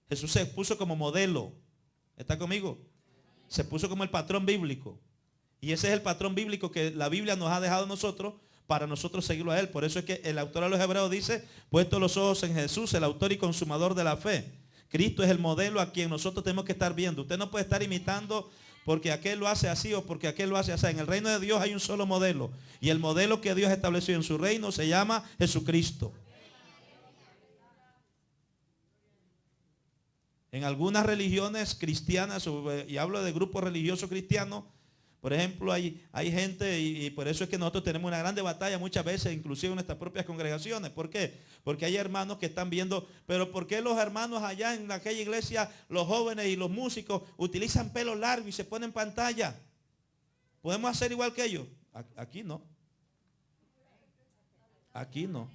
Jesús se puso como modelo. ¿Está conmigo? Se puso como el patrón bíblico. Y ese es el patrón bíblico que la Biblia nos ha dejado a nosotros para nosotros seguirlo a Él. Por eso es que el autor de los Hebreos dice, puesto los ojos en Jesús, el autor y consumador de la fe, Cristo es el modelo a quien nosotros tenemos que estar viendo. Usted no puede estar imitando porque aquel lo hace así o porque aquel lo hace así. En el reino de Dios hay un solo modelo. Y el modelo que Dios estableció en su reino se llama Jesucristo. En algunas religiones cristianas, y hablo de grupos religiosos cristianos, por ejemplo, hay gente, y por eso es que nosotros tenemos una grande batalla muchas veces, inclusive en nuestras propias congregaciones. ¿Por qué? Porque hay hermanos que están viendo, pero ¿por qué los hermanos allá en aquella iglesia, los jóvenes y los músicos, utilizan pelo largo y se ponen pantalla? ¿Podemos hacer igual que ellos? Aquí no. Aquí no.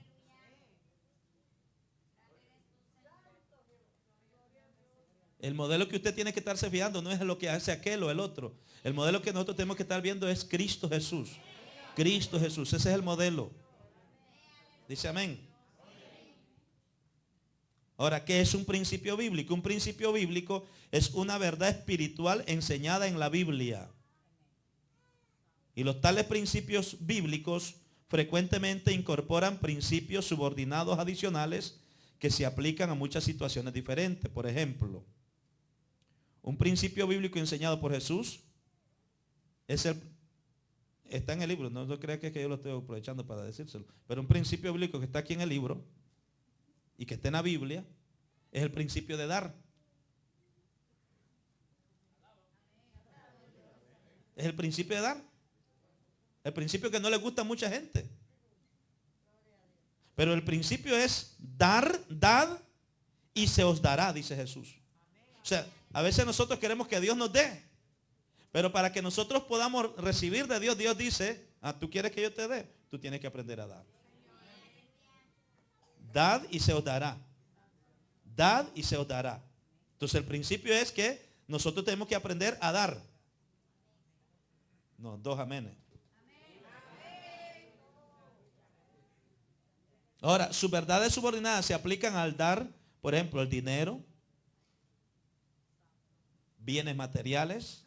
El modelo que usted tiene que estarse fijando no es lo que hace aquel o el otro. El modelo que nosotros tenemos que estar viendo es Cristo Jesús. Cristo Jesús, ese es el modelo. Dice amén. Ahora, ¿qué es un principio bíblico? Un principio bíblico es una verdad espiritual enseñada en la Biblia. Y los tales principios bíblicos frecuentemente incorporan principios subordinados adicionales que se aplican a muchas situaciones diferentes. Por ejemplo, un principio bíblico enseñado por Jesús está en el libro, no crea que yo lo estoy aprovechando para decírselo, pero un principio bíblico que está aquí en el libro y que está en la Biblia es el principio de dar. Es el principio de dar. El principio que no le gusta a mucha gente. Pero el principio es dar, dad y se os dará, dice Jesús. O sea, a veces nosotros queremos que Dios nos dé. Pero para que nosotros podamos recibir de Dios, Dios dice, tú quieres que yo te dé, tú tienes que aprender a dar. Dad y se os dará. Dad y se os dará. Entonces el principio es que nosotros tenemos que aprender a dar. No, dos amenes. Ahora, sus verdades subordinadas se aplican al dar, por ejemplo, el dinero, bienes materiales.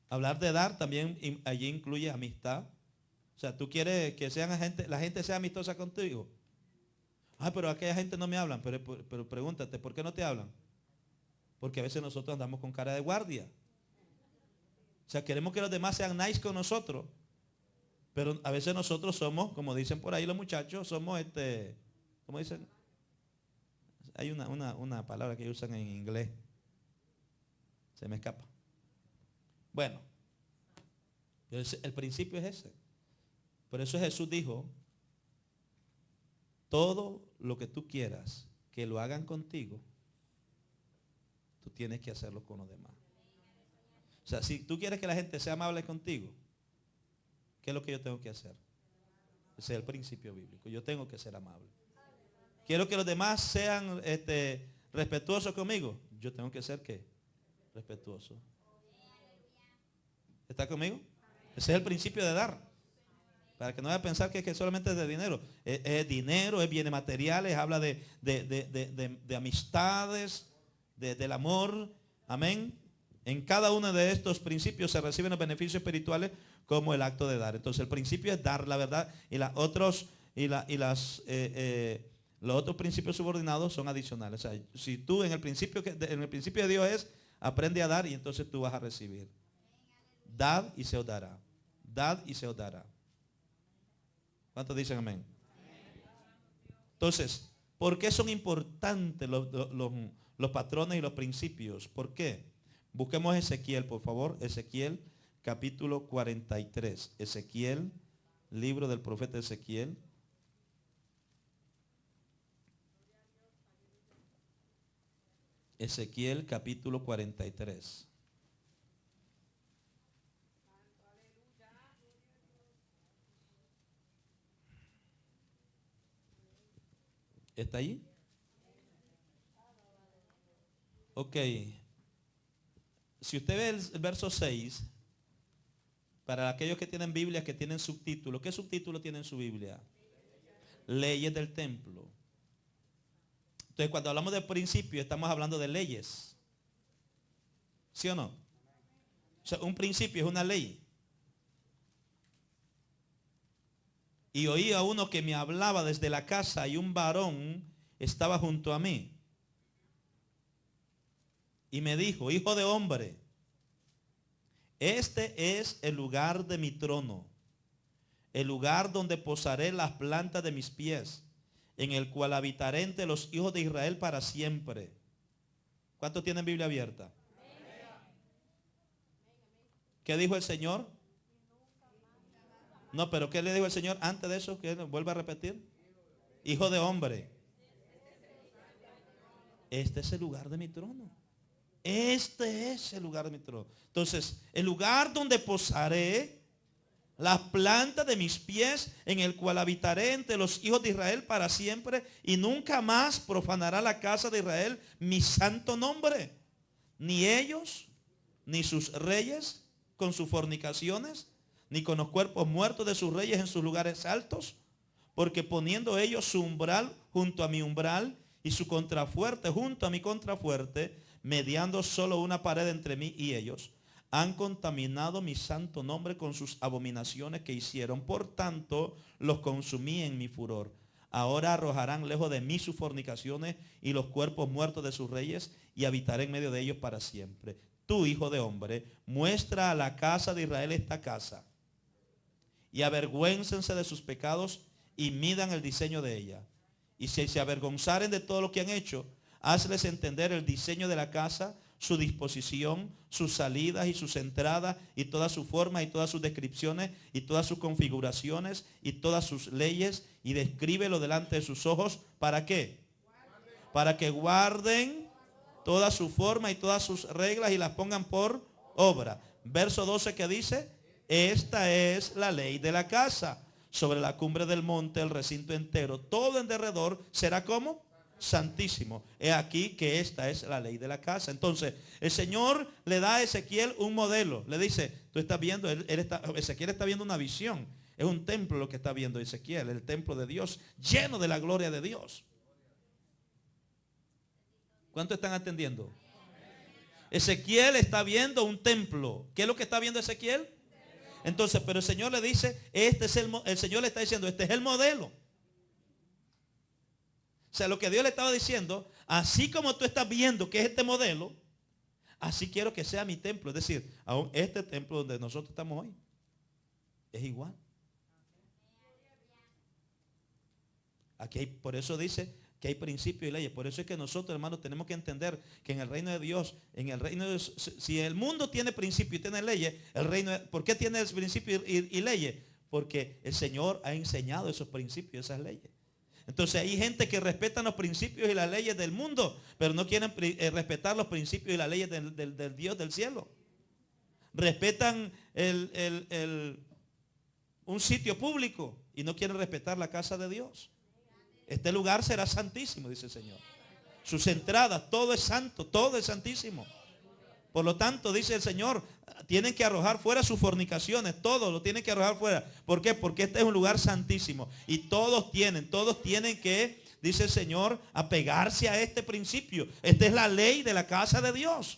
Hablar de dar también allí incluye amistad. O sea, tú quieres que la gente sea amistosa contigo. Pero aquella gente no me hablan. Pero pregúntate, ¿por qué no te hablan? Porque a veces nosotros andamos con cara de guardia. O sea, queremos que los demás sean nice con nosotros. Pero a veces nosotros somos, como dicen por ahí los muchachos, somos ¿cómo dicen? Hay una palabra que usan en inglés. Se me escapa. Bueno, el principio es ese. Por eso Jesús dijo, todo lo que tú quieras que lo hagan contigo, tú tienes que hacerlo con los demás. O sea, si tú quieres que la gente sea amable contigo, ¿qué es lo que yo tengo que hacer? Ese es el principio bíblico. Yo tengo que ser amable. Quiero que los demás sean respetuosos conmigo. Yo tengo que ser ¿qué? Respetuoso. ¿Está conmigo? Ese es el principio de dar. Para que no vaya a pensar que solamente es de dinero. Es dinero, es bienes materiales, habla de amistades, del amor. Amén. En cada uno de estos principios se reciben los beneficios espirituales como el acto de dar. Entonces el principio es dar la verdad y los otros principios subordinados son adicionales. O sea, si tú en el principio de Dios es aprende a dar y entonces tú vas a recibir. Dad y se os dará. Dad y se os dará. ¿Cuántos dicen amén? Entonces, ¿por qué son importantes los patrones y los principios? ¿Por qué? Busquemos Ezequiel, por favor. Ezequiel, capítulo 43. Ezequiel, libro del profeta Ezequiel. Ezequiel, capítulo 43. ¿Está ahí? Ok. Si usted ve el verso 6, para aquellos que tienen Biblia, que tienen subtítulo, ¿qué subtítulo tiene en su Biblia? Leyes del templo. Entonces, cuando hablamos de principio, estamos hablando de leyes. ¿Sí o no? O sea, un principio es una ley. Y oí a uno que me hablaba desde la casa y un varón estaba junto a mí. Y me dijo, hijo de hombre, este es el lugar de mi trono, el lugar donde posaré las plantas de mis pies, en el cual habitaré entre los hijos de Israel para siempre. ¿Cuántos tienen Biblia abierta? ¿Qué dijo el Señor? No, pero ¿qué le dijo el Señor antes de eso? ¿Qué? Vuelve a repetir. Hijo de hombre, este es el lugar de mi trono. Este es el lugar de mi trono. Entonces, el lugar donde posaré las plantas de mis pies, en el cual habitaré entre los hijos de Israel para siempre, y nunca más profanará la casa de Israel mi santo nombre, ni ellos, ni sus reyes con sus fornicaciones, ni con los cuerpos muertos de sus reyes en sus lugares altos, porque poniendo ellos su umbral junto a mi umbral y su contrafuerte junto a mi contrafuerte, mediando solo una pared entre mí y ellos, han contaminado mi santo nombre con sus abominaciones que hicieron. Por tanto, los consumí en mi furor. Ahora arrojarán lejos de mí sus fornicaciones y los cuerpos muertos de sus reyes, y habitaré en medio de ellos para siempre. Tú, hijo de hombre, muestra a la casa de Israel esta casa, y avergüéncense de sus pecados y midan el diseño de ella. Y si se avergonzaren de todo lo que han hecho, hazles entender el diseño de la casa, su disposición, sus salidas y sus entradas, y todas sus formas y todas sus descripciones y todas sus configuraciones y todas sus leyes, y descríbelo delante de sus ojos. ¿Para qué? Para que guarden toda su forma y todas sus reglas y las pongan por obra. Verso 12 que dice, esta es la ley de la casa. Sobre la cumbre del monte, el recinto entero, todo en derredor será como santísimo. He aquí que esta es la ley de la casa. Entonces, el Señor le da a Ezequiel un modelo. Le dice, tú estás viendo, Ezequiel está viendo una visión. Es un templo lo que está viendo Ezequiel, el templo de Dios, lleno de la gloria de Dios. ¿Cuántos están atendiendo? Ezequiel está viendo un templo. ¿Qué es lo que está viendo Ezequiel? Entonces, pero el Señor le dice, el Señor le está diciendo, este es el modelo. O sea, lo que Dios le estaba diciendo, así como tú estás viendo que es este modelo, así quiero que sea mi templo. Es decir, aún este templo donde nosotros estamos hoy, es igual. Aquí hay, por eso dice que hay principios y leyes. Por eso es que nosotros, hermanos, tenemos que entender que en el reino de Dios, si el mundo tiene principios y tiene leyes, el reino, ¿por qué tiene principios y leyes? Porque el Señor ha enseñado esos principios, esas leyes. Entonces hay gente que respeta los principios y las leyes del mundo, pero no quieren respetar los principios y las leyes del Dios del cielo. Respetan un sitio público y no quieren respetar la casa de Dios. Este lugar será santísimo, dice el Señor. Sus entradas, todo es santo, todo es santísimo. Por lo tanto, dice el Señor, tienen que arrojar fuera sus fornicaciones, todo lo tienen que arrojar fuera. ¿Por qué? Porque este es un lugar santísimo. Y todos tienen que, dice el Señor, apegarse a este principio. Esta es la ley de la casa de Dios.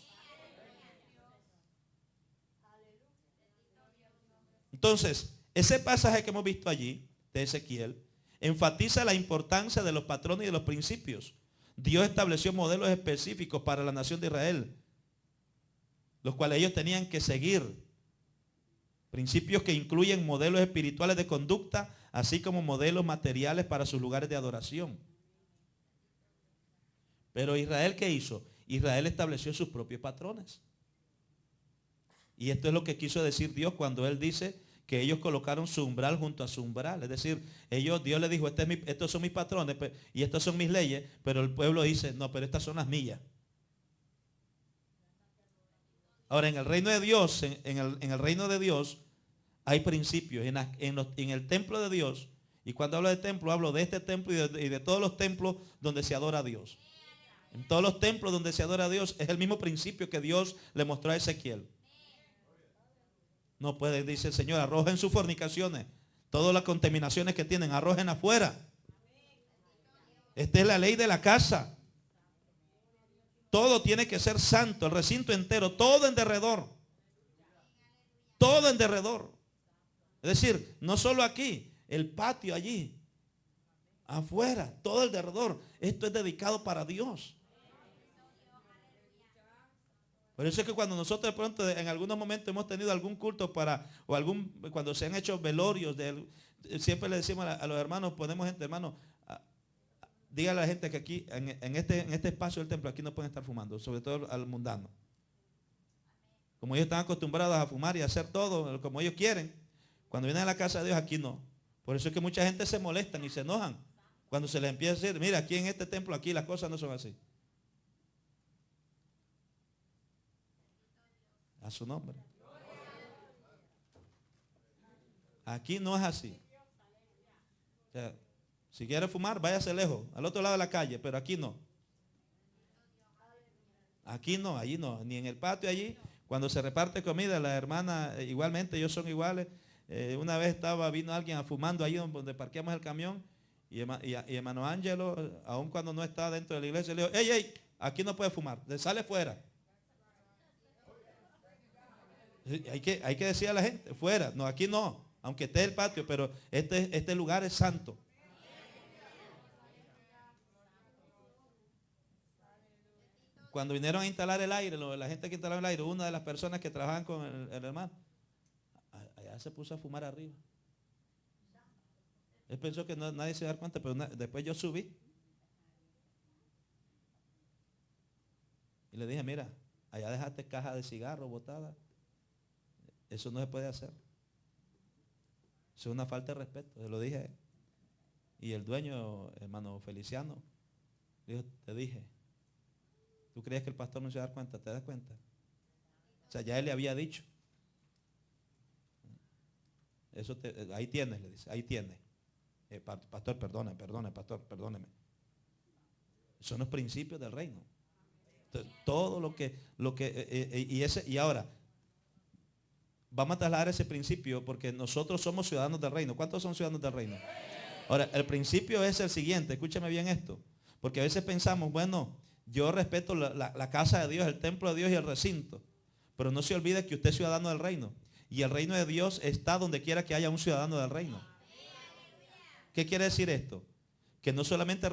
Entonces, ese pasaje que hemos visto allí, de Ezequiel, enfatiza la importancia de los patrones y de los principios. Dios estableció modelos específicos para la nación de Israel, los cuales ellos tenían que seguir. Principios que incluyen modelos espirituales de conducta, así como modelos materiales para sus lugares de adoración. Pero Israel, ¿qué hizo? Israel estableció sus propios patrones. Y esto es lo que quiso decir Dios cuando Él dice que ellos colocaron su umbral junto a su umbral. Es decir, Dios le dijo, estos son mis patrones y estas son mis leyes, pero el pueblo dice, no, pero estas son las mías. Ahora, en el reino de Dios, en el reino de Dios hay principios. En el templo de Dios, y cuando hablo de templo, hablo de este templo y de todos los templos donde se adora a Dios. En todos los templos donde se adora a Dios es el mismo principio que Dios le mostró a Ezequiel. No puede, dice el Señor, arrojen sus fornicaciones, todas las contaminaciones que tienen, arrojen afuera. Esta es la ley de la casa. Todo tiene que ser santo, el recinto entero, todo en derredor. Todo en derredor. Es decir, no solo aquí, el patio allí. Afuera, todo el derredor. Esto es dedicado para Dios. Por eso es que cuando nosotros de pronto en algunos momentos hemos tenido algún culto cuando se han hecho velorios, siempre le decimos a los hermanos, ponemos gente, hermano, dígale a la gente que aquí, en este espacio del templo, aquí no pueden estar fumando, sobre todo al mundano. Como ellos están acostumbrados a fumar y a hacer todo como ellos quieren, cuando vienen a la casa de Dios, aquí no. Por eso es que mucha gente se molestan y se enojan cuando se les empieza a decir, mira, aquí en este templo, aquí las cosas no son así. A su nombre. Aquí no es así. O sea, si quiere fumar, váyase lejos, al otro lado de la calle, pero aquí no. Aquí no, allí no, ni en el patio allí. Cuando se reparte comida, las hermanas igualmente, ellos son iguales. Una vez vino alguien fumando ahí donde parqueamos el camión y hermano Ángelo, aun cuando no está dentro de la iglesia, le dijo, ey, aquí no puede fumar, sale fuera. Hay que decir a la gente, fuera, no, aquí no, aunque esté el patio, pero este lugar es santo. Cuando vinieron a instalar el aire, la gente que instalaba el aire, una de las personas que trabajaban con el hermano, allá se puso a fumar arriba. Él pensó que nadie se iba a dar cuenta, pero después yo subí. Y le dije, mira, allá dejaste caja de cigarros botada. Eso no se puede hacer. Eso es una falta de respeto. Se lo dije a él. Y el dueño, hermano Feliciano, dijo, te dije. ¿Tú creías que el pastor no se iba a dar cuenta? ¿Te das cuenta? O sea, ya él le había dicho. Eso ahí tienes, le dice, ahí tienes. Pastor, pastor, perdóneme. Son los principios del reino. Entonces, todo y ahora, vamos a trasladar ese principio porque nosotros somos ciudadanos del reino. ¿Cuántos son ciudadanos del reino? Ahora, el principio es el siguiente, escúchame bien esto. Porque a veces pensamos, bueno, yo respeto la casa de Dios, el templo de Dios y el recinto. Pero no se olvide que usted es ciudadano del reino. Y el reino de Dios está donde quiera que haya un ciudadano del reino. ¿Qué quiere decir esto? Que no solamente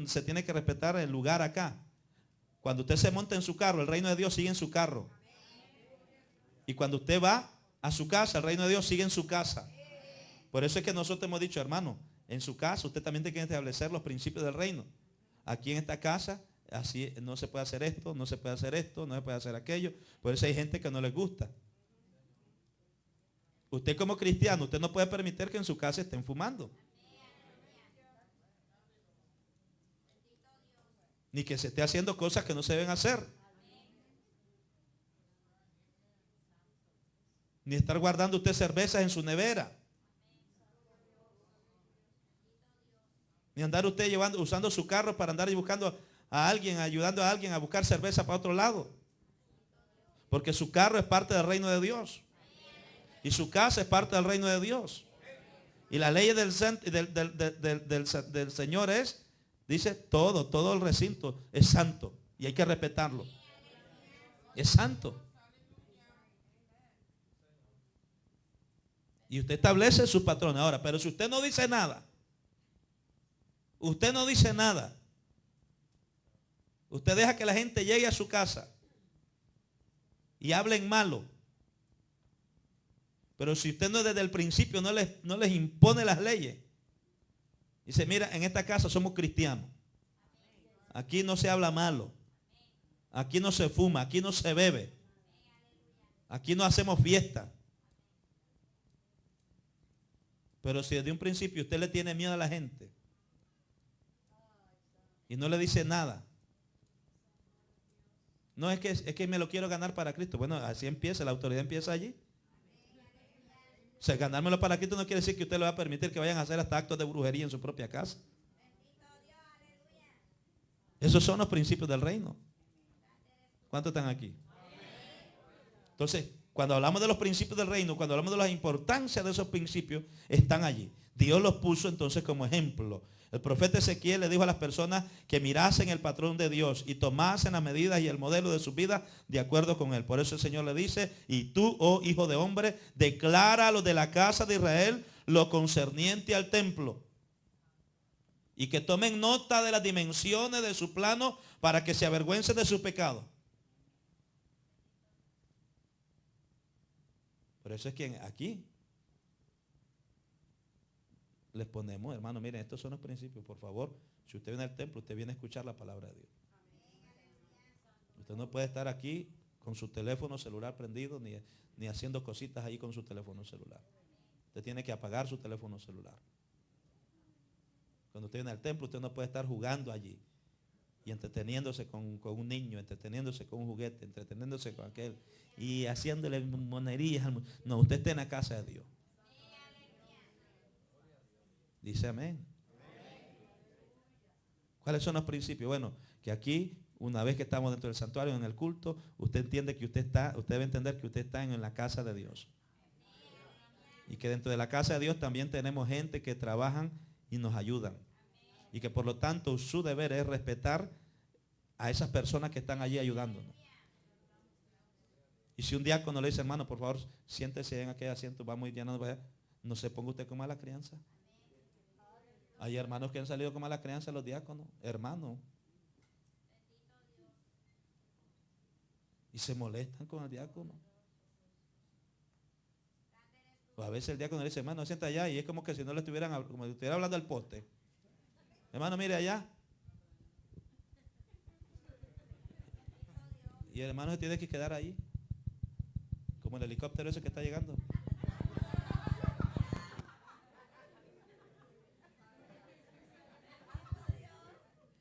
se tiene que respetar el lugar acá. Cuando usted se monta en su carro, el reino de Dios sigue en su carro. Y cuando usted va a su casa, el reino de Dios sigue en su casa. Por eso es que nosotros hemos dicho, hermano, en su casa usted también tiene que establecer los principios del reino. Aquí en esta casa, así no se puede hacer esto, no se puede hacer esto, no se puede hacer aquello. Por eso hay gente que no les gusta. Usted como cristiano, usted no puede permitir que en su casa estén fumando. Ni que se esté haciendo cosas que no se deben hacer. Ni estar guardando usted cervezas en su nevera. Ni andar usted usando su carro para andar buscando a alguien, ayudando a alguien a buscar cerveza para otro lado. Porque su carro es parte del reino de Dios. Y su casa es parte del reino de Dios. Y la ley del Señor dice todo el recinto es santo. Y hay que respetarlo. Es santo. Y usted establece sus patrones. Ahora, pero si usted no dice nada, usted deja que la gente llegue a su casa y hable en malo. Pero si usted no desde el principio no les impone las leyes. Dice, mira, en esta casa somos cristianos. Aquí no se habla malo. Aquí no se fuma, aquí no se bebe. Aquí no hacemos fiesta. Pero si desde un principio usted le tiene miedo a la gente y no le dice nada. No es que me lo quiero ganar para Cristo. Bueno, así empieza, la autoridad empieza allí. O sea, ganármelo para Cristo no quiere decir que usted le va a permitir que vayan a hacer hasta actos de brujería en su propia casa. Esos son los principios del reino. ¿Cuántos están aquí? Entonces, cuando hablamos de los principios del reino, cuando hablamos de la importancia de esos principios, están allí. Dios los puso entonces como ejemplo. El profeta Ezequiel le dijo a las personas que mirasen el patrón de Dios y tomasen las medidas y el modelo de su vida de acuerdo con él. Por eso el Señor le dice, y tú, oh hijo de hombre, declara a los de la casa de Israel lo concerniente al templo. Y que tomen nota de las dimensiones de su plano para que se avergüencen de su pecado. Por eso es que aquí les ponemos, hermano, miren, estos son los principios. Por favor, si usted viene al templo, usted viene a escuchar la palabra de Dios. Usted no puede estar aquí con su teléfono celular prendido ni haciendo cositas ahí con su teléfono celular. Usted tiene que apagar su teléfono celular. Cuando usted viene al templo, usted no puede estar jugando allí y entreteniéndose con un niño, entreteniéndose con un juguete, entreteniéndose con aquel y haciéndole monerías. No, usted está en la casa de Dios. Dice amén. ¿Cuáles son los principios? Bueno, que aquí, una vez que estamos dentro del santuario, en el culto, usted entiende que usted debe entender que usted está en la casa de Dios. Y que dentro de la casa de Dios también tenemos gente que trabajan y nos ayudan. Y que por lo tanto su deber es respetar a esas personas que están allí ayudándonos. Y si un diácono le dice, hermano, por favor, siéntese en aquel asiento, vamos llenando para allá, no se ponga usted con mala crianza. Hay hermanos que han salido con mala crianza, los diáconos, hermanos. Y se molestan con el diácono. O a veces el diácono le dice, hermano, sienta allá, y es como que si no le estuvieran, como si estuviera hablando al poste. Hermano, mire allá. Y el hermano se tiene que quedar ahí. Como el helicóptero ese que está llegando.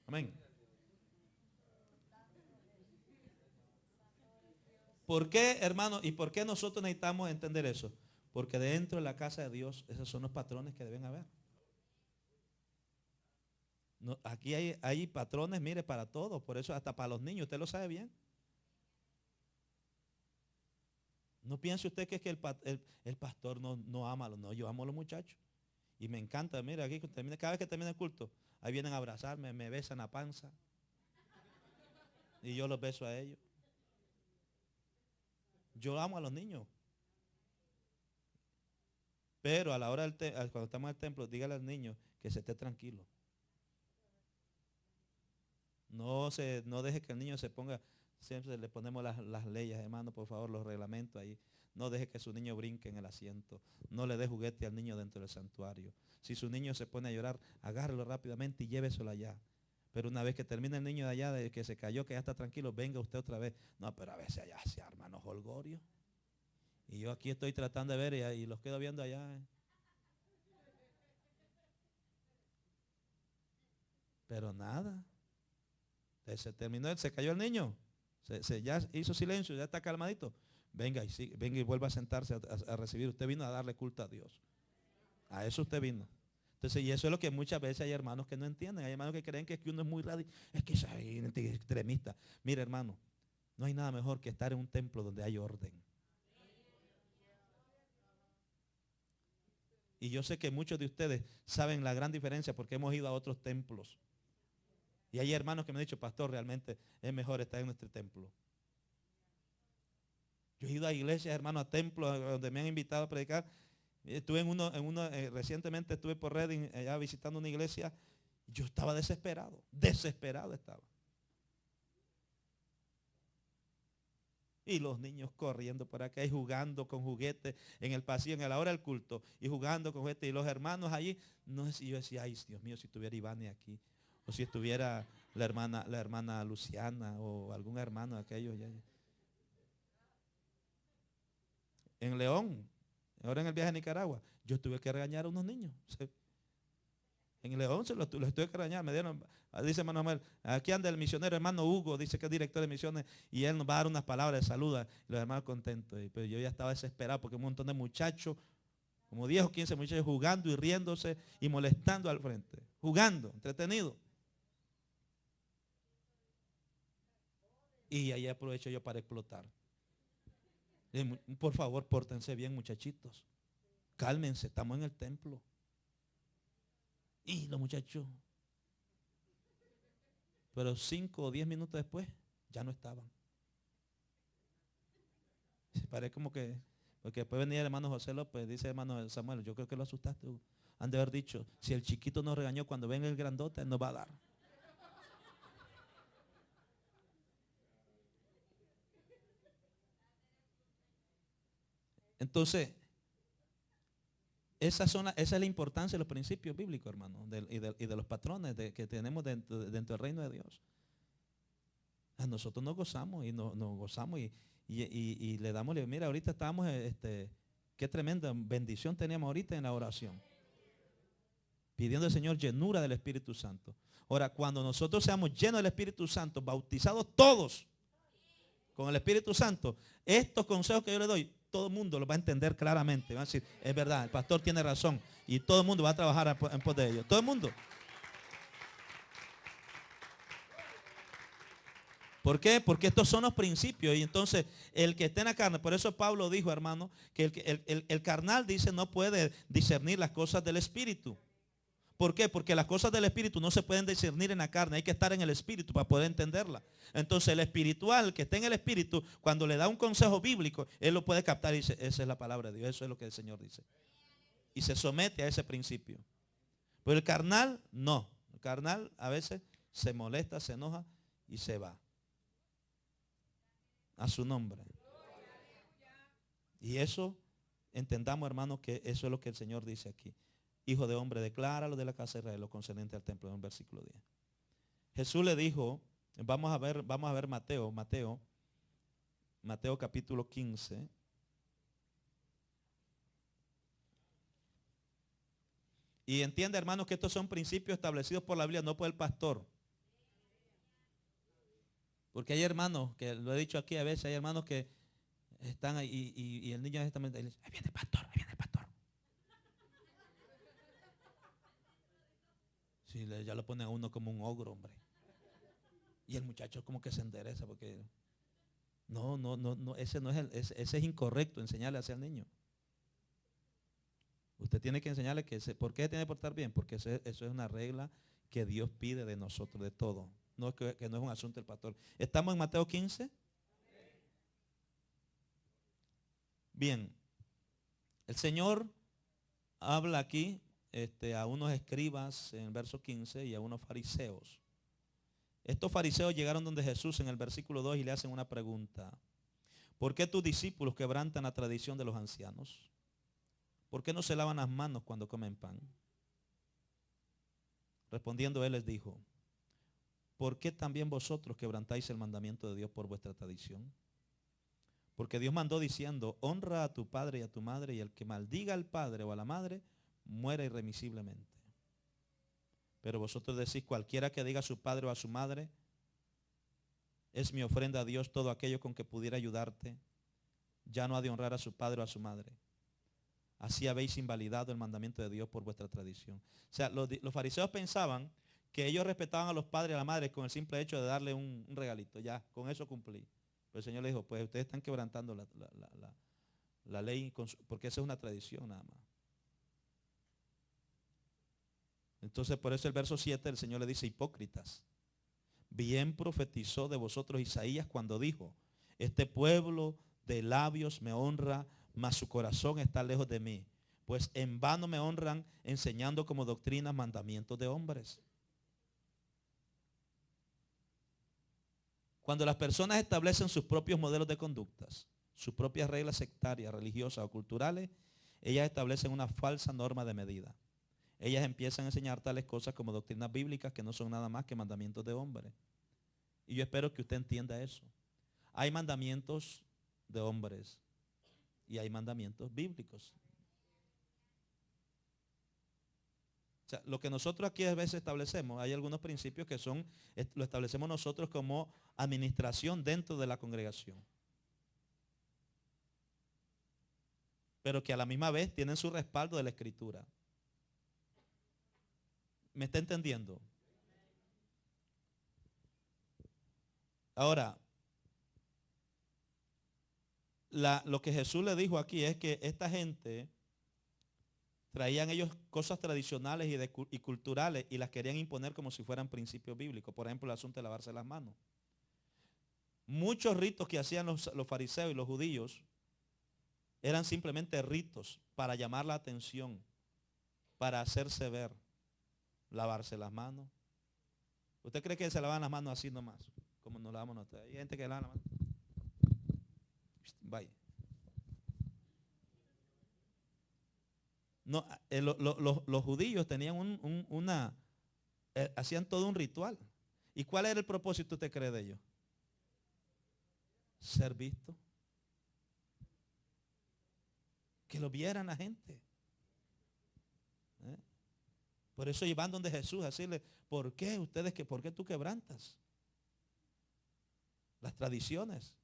Amén. ¿Por qué, hermano? ¿Y por qué nosotros necesitamos entender eso? Porque dentro de la casa de Dios, esos son los patrones que deben haber. No, aquí hay patrones, mire, para todos. Por eso hasta para los niños, usted lo sabe bien. No piense usted que es que el pastor no ama a los, no, yo amo a los muchachos. Y me encanta, mira, aquí cada vez que termina el culto, ahí vienen a abrazarme, me besan la panza. Y yo los beso a ellos. Yo amo a los niños. Pero a la hora cuando estamos en el templo, dígale al niño que se esté tranquilo. No deje que el niño se ponga, siempre le ponemos las leyes, hermano, por favor, los reglamentos ahí. No deje que su niño brinque en el asiento. No le dé juguete al niño dentro del santuario. Si su niño se pone a llorar, agárrelo rápidamente y lléveselo allá. Pero una vez que termine el niño de allá, de que se cayó, que ya está tranquilo, venga usted otra vez. No, pero a veces allá se arman los holgorios. Y yo aquí estoy tratando de ver y los quedo viendo allá. Pero nada. Se terminó, se cayó el niño. Ya hizo silencio, ya está calmadito. Venga y vuelva a sentarse a recibir. Usted vino a darle culto a Dios. A eso usted vino. Entonces, y eso es lo que muchas veces hay hermanos que no entienden. Hay hermanos que creen que uno es muy radical. Es que es extremista. Mire, hermano, no hay nada mejor que estar en un templo donde hay orden. Y yo sé que muchos de ustedes saben la gran diferencia porque hemos ido a otros templos. Y hay hermanos que me han dicho, pastor, realmente es mejor estar en nuestro templo. Yo he ido a iglesias, hermano, a templos donde me han invitado a predicar. Estuve recientemente estuve por Redding, allá visitando una iglesia. Yo estaba desesperado estaba. Y los niños corriendo por acá y jugando con juguetes en el pasillo, en la hora del culto, y jugando con juguetes. Y los hermanos allí, no sé si yo decía, ay, Dios mío, si estuviera Ivani aquí. O si estuviera la hermana Luciana o algún hermano de aquellos. En León, ahora en el viaje a Nicaragua, yo tuve que regañar a unos niños. En León los tuve que regañar. Me dieron, dice hermano Manuel, aquí anda el misionero hermano Hugo, dice que es director de misiones, y él nos va a dar unas palabras de saluda. Y los hermanos contentos. Pero yo ya estaba desesperado porque un montón de muchachos, como 10 o 15 muchachos jugando y riéndose y molestando al frente. Jugando, entretenido. Y ahí aprovecho yo para explotar. Por favor, pórtense bien, muchachitos. Cálmense, estamos en el templo. Y los muchachos. Pero 5 o 10 minutos después, ya no estaban. Parece como que Porque después venía el hermano José López, dice el hermano Samuel, yo creo que lo asustaste. Han de haber dicho, si el chiquito nos regañó, cuando venga el grandote, él nos va a dar. Entonces, esa es la importancia de los principios bíblicos, hermano, y de los patrones que tenemos dentro del reino de Dios. A nosotros nos gozamos y nos gozamos y le damos, mira, ahorita estábamos, qué tremenda bendición teníamos ahorita en la oración. Pidiendo al Señor llenura del Espíritu Santo. Ahora, cuando nosotros seamos llenos del Espíritu Santo, bautizados todos con el Espíritu Santo, estos consejos que yo le doy, todo el mundo los va a entender claramente. Va a decir, es verdad, el pastor tiene razón. Y todo el mundo va a trabajar en pos de ellos. Todo el mundo. ¿Por qué? Porque estos son los principios. Y entonces, el que esté en la carne, por eso Pablo dijo, hermano, que el carnal dice no puede discernir las cosas del Espíritu. ¿Por qué? Porque las cosas del Espíritu no se pueden discernir en la carne. Hay que estar en el Espíritu para poder entenderla. Entonces el espiritual que está en el Espíritu, cuando le da un consejo bíblico, él lo puede captar y dice, esa es la palabra de Dios. Eso es lo que el Señor dice. Y se somete a ese principio. Pero el carnal, no. El carnal a veces se molesta, se enoja y se va. A su nombre. Y eso, entendamos, hermano, que eso es lo que el Señor dice aquí. Hijo de hombre, decláralo de la casa de Israel, lo concernente al templo, en el versículo 10. Jesús le dijo, vamos a ver Mateo capítulo 15. Y entiende, hermanos, que estos son principios establecidos por la Biblia, no por el pastor. Porque hay hermanos, que lo he dicho aquí a veces, hay hermanos que están ahí y el niño está dice, ahí viene el pastor, ahí viene el pastor. Sí, ya lo ponen a uno como un ogro, hombre. Y el muchacho como que se endereza porque no, ese no es ese es incorrecto enseñarle así al niño. Usted tiene que enseñarle ¿por qué tiene que portar bien? Porque eso es una regla que Dios pide de nosotros, de todo. No es que no es un asunto del pastor. ¿Estamos en Mateo 15? Bien. El Señor habla aquí a unos escribas en el verso 15 y a unos fariseos. Estos fariseos llegaron donde Jesús en el versículo 2 y le hacen una pregunta. ¿Por qué tus discípulos quebrantan la tradición de los ancianos? ¿Por qué no se lavan las manos cuando comen pan? Respondiendo él les dijo, ¿por qué también vosotros quebrantáis el mandamiento de Dios por vuestra tradición? Porque Dios mandó diciendo, honra a tu padre y a tu madre, y el que maldiga al padre o a la madre, muera irremisiblemente. Pero vosotros decís, cualquiera que diga a su padre o a su madre, es mi ofrenda a Dios, todo aquello con que pudiera ayudarte, ya no ha de honrar a su padre o a su madre. Así habéis invalidado el mandamiento de Dios por vuestra tradición. O sea, los fariseos pensaban que ellos respetaban a los padres y a la madre con el simple hecho de darle un regalito. Ya, con eso cumplí. Pero el Señor le dijo, pues ustedes están quebrantando la ley, porque esa es una tradición nada más. Entonces por eso el verso 7 el Señor le dice, hipócritas, bien profetizó de vosotros Isaías cuando dijo, este pueblo de labios me honra, mas su corazón está lejos de mí, pues en vano me honran enseñando como doctrina mandamientos de hombres. Cuando las personas establecen sus propios modelos de conductas, sus propias reglas sectarias, religiosas o culturales, ellas establecen una falsa norma de medida. Ellas empiezan a enseñar tales cosas como doctrinas bíblicas que no son nada más que mandamientos de hombres. Y yo espero que usted entienda eso. Hay mandamientos de hombres y hay mandamientos bíblicos. O sea, lo que nosotros aquí a veces establecemos, hay algunos principios que lo establecemos nosotros como administración dentro de la congregación. Pero que a la misma vez tienen su respaldo de la Escritura. ¿Me está entendiendo? Ahora, lo que Jesús le dijo aquí es que esta gente traían ellos cosas tradicionales y culturales y las querían imponer como si fueran principios bíblicos. Por ejemplo, el asunto de lavarse las manos. Muchos ritos que hacían los fariseos y los judíos eran simplemente ritos para llamar la atención, para hacerse ver. Lavarse las manos. ¿Usted cree que se lavan las manos así nomás? Como nos lavamos nosotros. Hay gente que lava las manos. Vaya. No, los judíos tenían hacían todo un ritual. ¿Y cuál era el propósito, usted cree, de ellos? Ser visto. Que lo vieran la gente. ¿Eh? Por eso iban donde Jesús a decirle, ¿por qué por qué tú quebrantas las tradiciones?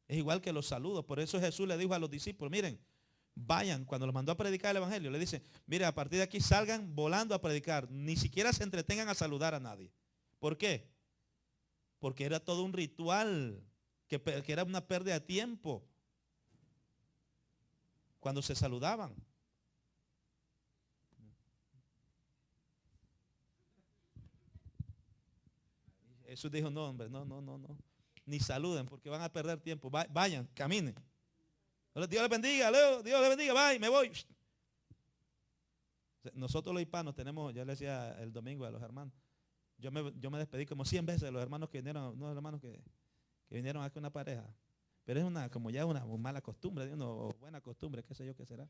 Es igual que los saludos. Por eso Jesús le dijo a los discípulos, miren, vayan, cuando los mandó a predicar el evangelio, le dice, mire, a partir de aquí salgan volando a predicar, ni siquiera se entretengan a saludar a nadie. ¿Por qué? Porque era todo un ritual, que era una pérdida de tiempo cuando se saludaban. Jesús dijo, no, hombre, no. Ni saluden porque van a perder tiempo. Vayan, caminen. Dios les bendiga, Leo, Dios les bendiga, bye, me voy. Nosotros los hispanos tenemos, ya le decía el domingo a los hermanos, yo me despedí como 100 veces de los hermanos que vinieron, unos hermanos que vinieron aquí una pareja. Pero es como ya una mala costumbre, o buena costumbre, qué sé yo qué será.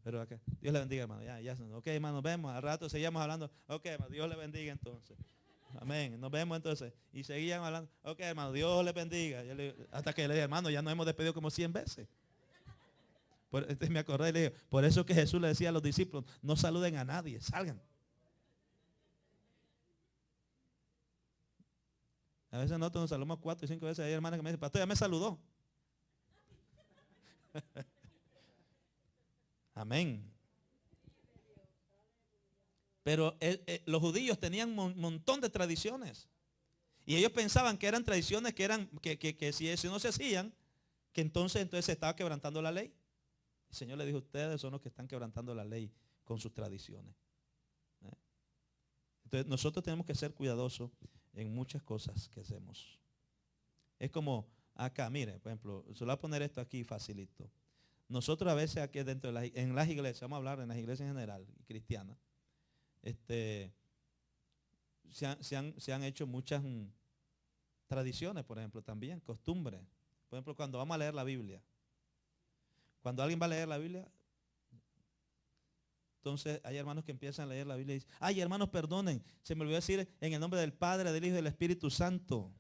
Pero acá, Dios le bendiga, hermano. Ya, ok, hermano, nos vemos. Al rato seguíamos hablando. Ok, hermano, Dios le bendiga entonces. Amén. Nos vemos entonces. Y seguían hablando. Ok, hermano, Dios le bendiga. Hasta que le dije, hermano, ya nos hemos despedido como 100 veces. Me acordé y le dije, por eso que Jesús le decía a los discípulos, no saluden a nadie, salgan. A veces nosotros nos saludamos 4 y 5 veces. Hay hermanas que me dicen, pastor, ya me saludó. Amén. Pero los judíos tenían un montón de tradiciones. Y ellos pensaban que eran tradiciones que si eso no se hacían, que entonces se estaba quebrantando la ley. El Señor le dijo, ustedes son los que están quebrantando la ley con sus tradiciones. Entonces nosotros tenemos que ser cuidadosos en muchas cosas que hacemos. Es como acá, mire, por ejemplo, se lo voy a poner esto aquí facilito. Nosotros a veces aquí dentro en las iglesias, vamos a hablar en las iglesias en general y cristianas, se han hecho muchas tradiciones, por ejemplo, también, costumbres. Por ejemplo, cuando vamos a leer la Biblia. Cuando alguien va a leer la Biblia, entonces hay hermanos que empiezan a leer la Biblia y dicen, ay, hermanos, perdonen, se me olvidó decir en el nombre del Padre, del Hijo y del Espíritu Santo.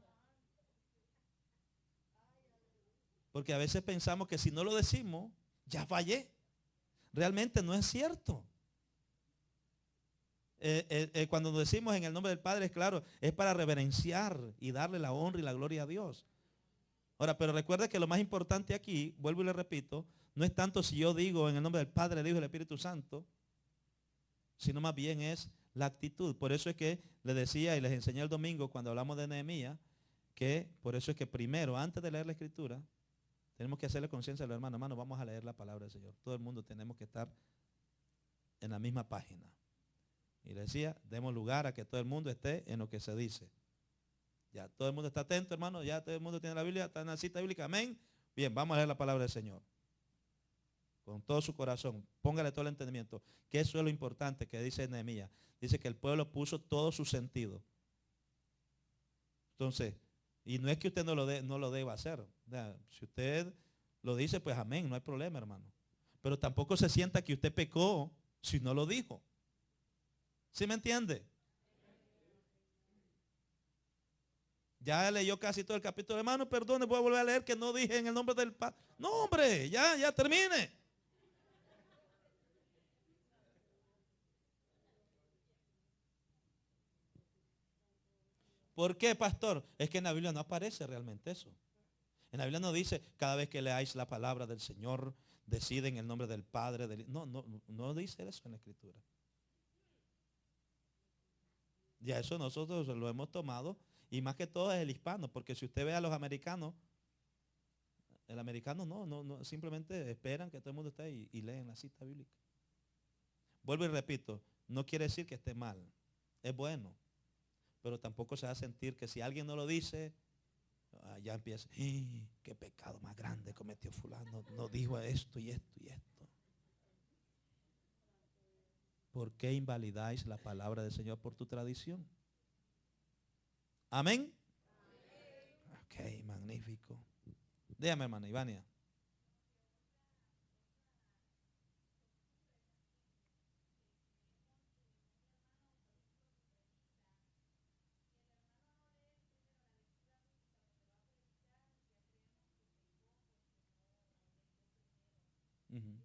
Porque a veces pensamos que si no lo decimos, ya fallé. Realmente no es cierto. Cuando decimos en el nombre del Padre, es claro, es para reverenciar y darle la honra y la gloria a Dios. Ahora, pero recuerda que lo más importante aquí, vuelvo y le repito, no es tanto si yo digo en el nombre del Padre, del Hijo y del Espíritu Santo, sino más bien es la actitud. Por eso es que les decía y les enseñé el domingo cuando hablamos de Nehemías, que por eso es que primero, antes de leer la Escritura, tenemos que hacerle conciencia a los hermanos. Hermanos, vamos a leer la palabra del Señor. Todo el mundo tenemos que estar en la misma página. Y le decía, demos lugar a que todo el mundo esté en lo que se dice. Ya todo el mundo está atento, hermano. Ya todo el mundo tiene la Biblia, está en la cita bíblica. Amén. Bien, vamos a leer la palabra del Señor. Con todo su corazón. Póngale todo el entendimiento. Que eso es lo importante que dice Nehemías. Dice que el pueblo puso todo su sentido. Entonces, y no es que usted no lo deba hacer. Si usted lo dice, pues amén, no hay problema, hermano. Pero tampoco se sienta que usted pecó si no lo dijo. ¿Sí me entiende? Ya leyó casi todo el capítulo. Hermano, perdone, voy a volver a leer que no dije en el nombre del Padre. No, hombre, ya termine. ¿Por qué, pastor? Es que en la Biblia no aparece realmente eso. En la Biblia no dice, cada vez que leáis la palabra del Señor, deciden en el nombre del Padre. No dice eso en la Escritura. Ya eso nosotros lo hemos tomado, y más que todo es el hispano, porque si usted ve a los americanos, el americano no, simplemente esperan que todo el mundo esté ahí y leen la cita bíblica. Vuelvo y repito, no quiere decir que esté mal, es bueno, pero tampoco se va a sentir que si alguien no lo dice, Ya empieza, qué pecado más grande cometió fulano, no dijo esto y esto y esto. ¿Por qué invalidáis la palabra del Señor por tu tradición? Amén. Ok, magnífico. Dígame, hermana Ivania. Ujú,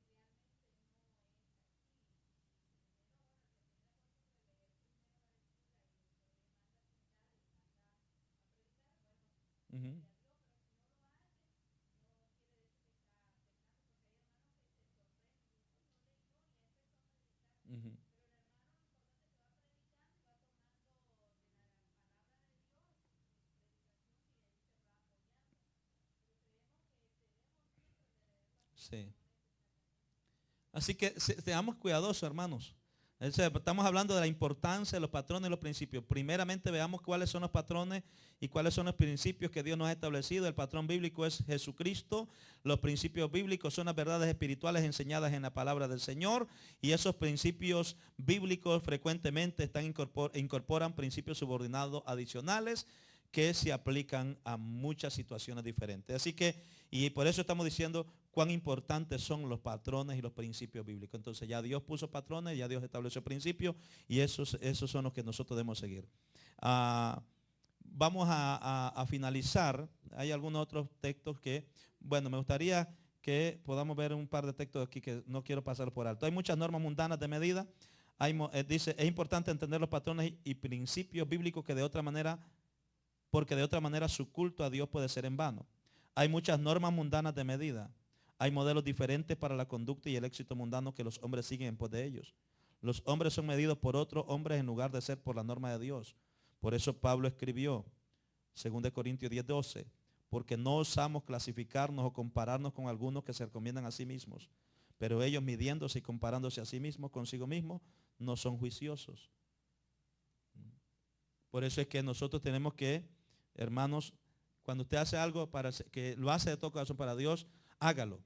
ujú, ujú. Sí. Así que seamos cuidadosos, hermanos. Estamos hablando de la importancia de los patrones y los principios. Primeramente veamos cuáles son los patrones y cuáles son los principios que Dios nos ha establecido. El patrón bíblico es Jesucristo. Los principios bíblicos son las verdades espirituales enseñadas en la palabra del Señor. Y esos principios bíblicos frecuentemente incorporan principios subordinados adicionales que se aplican a muchas situaciones diferentes. Así que, y por eso estamos diciendo cuán importantes son los patrones y los principios bíblicos. Entonces ya Dios puso patrones, ya Dios estableció principios y esos son los que nosotros debemos seguir. Vamos a finalizar. Hay algunos otros textos que, bueno, me gustaría que podamos ver un par de textos aquí que no quiero pasar por alto. Hay muchas normas mundanas de medida. Dice, es importante entender los patrones y principios bíblicos porque de otra manera su culto a Dios puede ser en vano. Hay muchas normas mundanas de medida. Hay modelos diferentes para la conducta y el éxito mundano que los hombres siguen en pos de ellos. Los hombres son medidos por otros hombres en lugar de ser por la norma de Dios. Por eso Pablo escribió, 2 Corintios 10:12, porque no osamos clasificarnos o compararnos con algunos que se recomiendan a sí mismos, pero ellos midiéndose y comparándose a sí mismos consigo mismos no son juiciosos. Por eso es que nosotros tenemos que, hermanos, cuando usted hace algo para que lo hace de todo corazón para Dios, hágalo.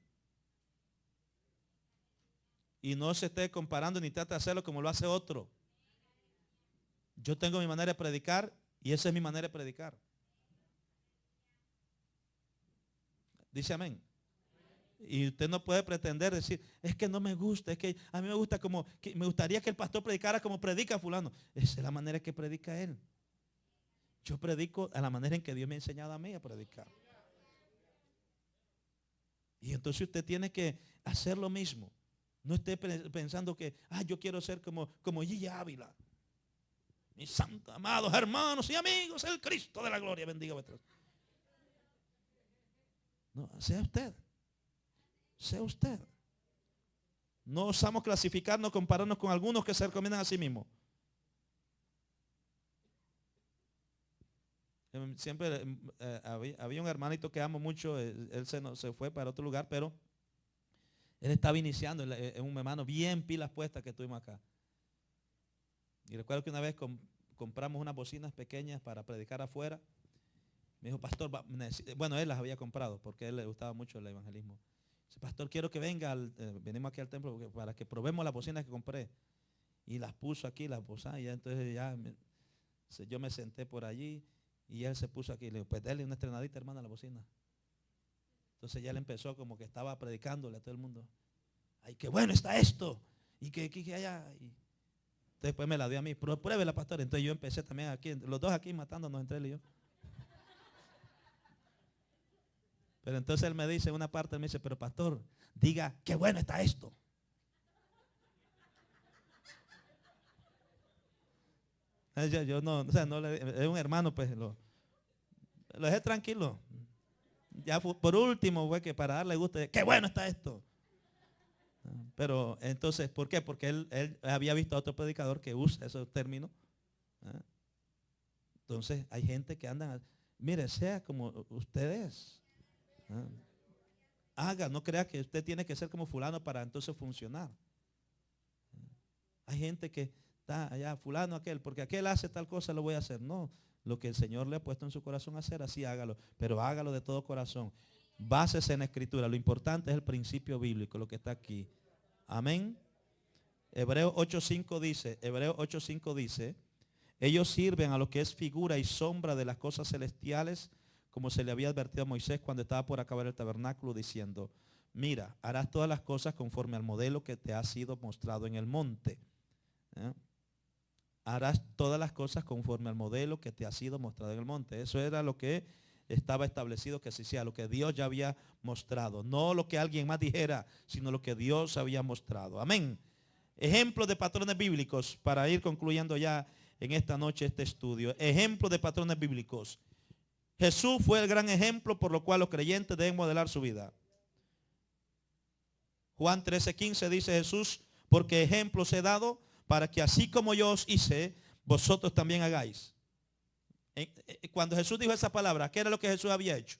Y no se esté comparando ni trate de hacerlo como lo hace otro. Yo tengo mi manera de predicar y esa es mi manera de predicar. Dice amén. Y usted no puede pretender decir, es que no me gusta, es que a mí me gusta me gustaría que el pastor predicara como predica fulano. Esa es la manera que predica él. Yo predico a la manera en que Dios me ha enseñado a mí a predicar. Y entonces usted tiene que hacer lo mismo. No esté pensando que, yo quiero ser como Gigi Ávila. Mis santos, amados hermanos y amigos, el Cristo de la gloria bendiga vuestras. No, sea usted. Sea usted. No osamos clasificarnos, compararnos con algunos que se recomiendan a sí mismos. Siempre había un hermanito que amo mucho, él se fue para otro lugar, pero él estaba iniciando, es un hermano bien pilas puestas que tuvimos acá. Y recuerdo que una vez compramos unas bocinas pequeñas para predicar afuera. Me dijo, pastor, bueno, él las había comprado porque a él le gustaba mucho el evangelismo. Dice, pastor, quiero que venga, venimos aquí al templo para que probemos las bocinas que compré. Y las puso aquí, las bocinas, y entonces yo me senté por allí y él se puso aquí. Le digo, pues dale una estrenadita, hermana, a la bocina. Entonces ya él empezó como que estaba predicándole a todo el mundo. Ay, qué bueno está esto. Y que allá. Y después me la dio a mí. Pruébela, pastor. Entonces yo empecé también aquí, los dos aquí matándonos entre él y yo. Pero entonces él me dice, en una parte, él me dice, pero pastor, diga, qué bueno está esto. Yo no, o sea, no es un hermano, pues lo dejé tranquilo. Ya por último, fue que para darle gusto, qué bueno está esto. Pero entonces, ¿por qué? Porque él había visto a otro predicador que usa esos términos. Entonces hay gente que anda, mire, sea como usted es. Haga, no crea que usted tiene que ser como fulano para entonces funcionar. Hay gente que está allá, fulano aquel, porque aquel hace tal cosa, lo voy a hacer. No, lo que el Señor le ha puesto en su corazón a hacer, así hágalo. Pero hágalo de todo corazón. Básese en la Escritura. Lo importante es el principio bíblico, lo que está aquí. Amén. Hebreos 8:5 dice, ellos sirven a lo que es figura y sombra de las cosas celestiales, como se le había advertido a Moisés cuando estaba por acabar el tabernáculo, diciendo, mira, harás todas las cosas conforme al modelo que te ha sido mostrado en el monte. Harás todas las cosas conforme al modelo que te ha sido mostrado en el monte. Eso era lo que estaba establecido que se hacía, lo que Dios ya había mostrado. No lo que alguien más dijera, sino lo que Dios había mostrado. Amén. Ejemplos de patrones bíblicos para ir concluyendo ya en esta noche este estudio. Ejemplos de patrones bíblicos. Jesús fue el gran ejemplo por lo cual los creyentes deben modelar su vida. Juan 13:15 dice Jesús, porque ejemplos he dado para que así como yo os hice, vosotros también hagáis. Cuando Jesús dijo esa palabra, ¿qué era lo que Jesús había hecho?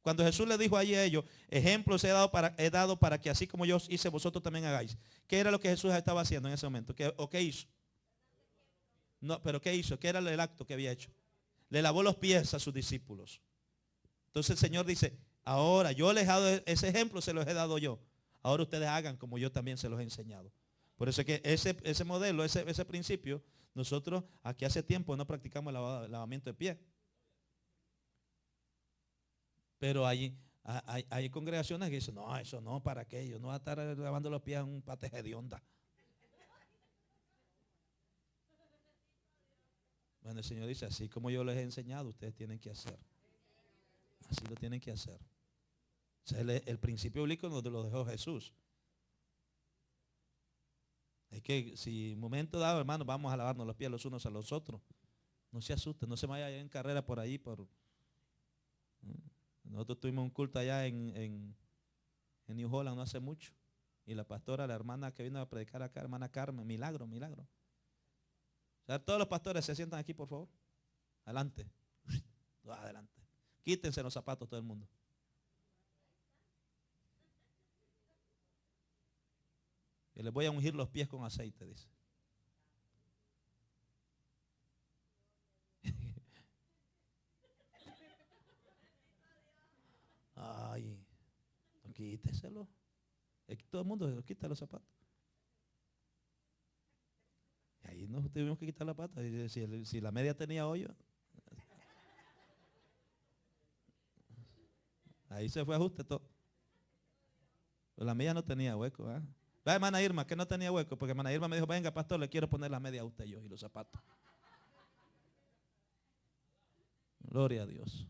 Cuando Jesús le dijo allí a ellos, ejemplos he dado para que así como yo os hice, vosotros también hagáis. ¿Qué era lo que Jesús estaba haciendo en ese momento? ¿Qué hizo? No, pero ¿qué hizo? ¿Qué era el acto que había hecho? Le lavó los pies a sus discípulos. Entonces el Señor dice, ahora yo les he dado ese ejemplo, se los he dado yo. Ahora ustedes hagan como yo también se los he enseñado. Por eso es que ese modelo, ese principio, nosotros aquí hace tiempo no practicamos el lavamiento de pies. Pero hay congregaciones que dicen, no, eso no, ¿para qué? Yo no voy a estar lavando los pies en un pateje de onda. Bueno, el Señor dice, así como yo les he enseñado, ustedes tienen que hacer. Así lo tienen que hacer. O sea, el principio bíblico nos lo dejó Jesús. Es que si un momento dado, hermano, vamos a lavarnos los pies los unos a los otros. No se asusten, no se vaya en carrera por ahí. Nosotros tuvimos un culto allá en New Holland no hace mucho. Y la pastora, la hermana que vino a predicar acá, hermana Carmen, milagro. O sea, todos los pastores se sientan aquí, por favor. Adelante. Adelante. Quítense los zapatos todo el mundo. Y les voy a ungir los pies con aceite, dice. Ay, quíteselo. Todo el mundo se quita los zapatos. Y ahí nos tuvimos que quitar la pata. Si la media tenía hoyo, ahí se fue ajuste todo. Pero la media no tenía hueco. Va, hermana Irma, que no tenía hueco, porque hermana Irma me dijo, venga pastor, le quiero poner la media a usted y los zapatos. Gloria a Dios.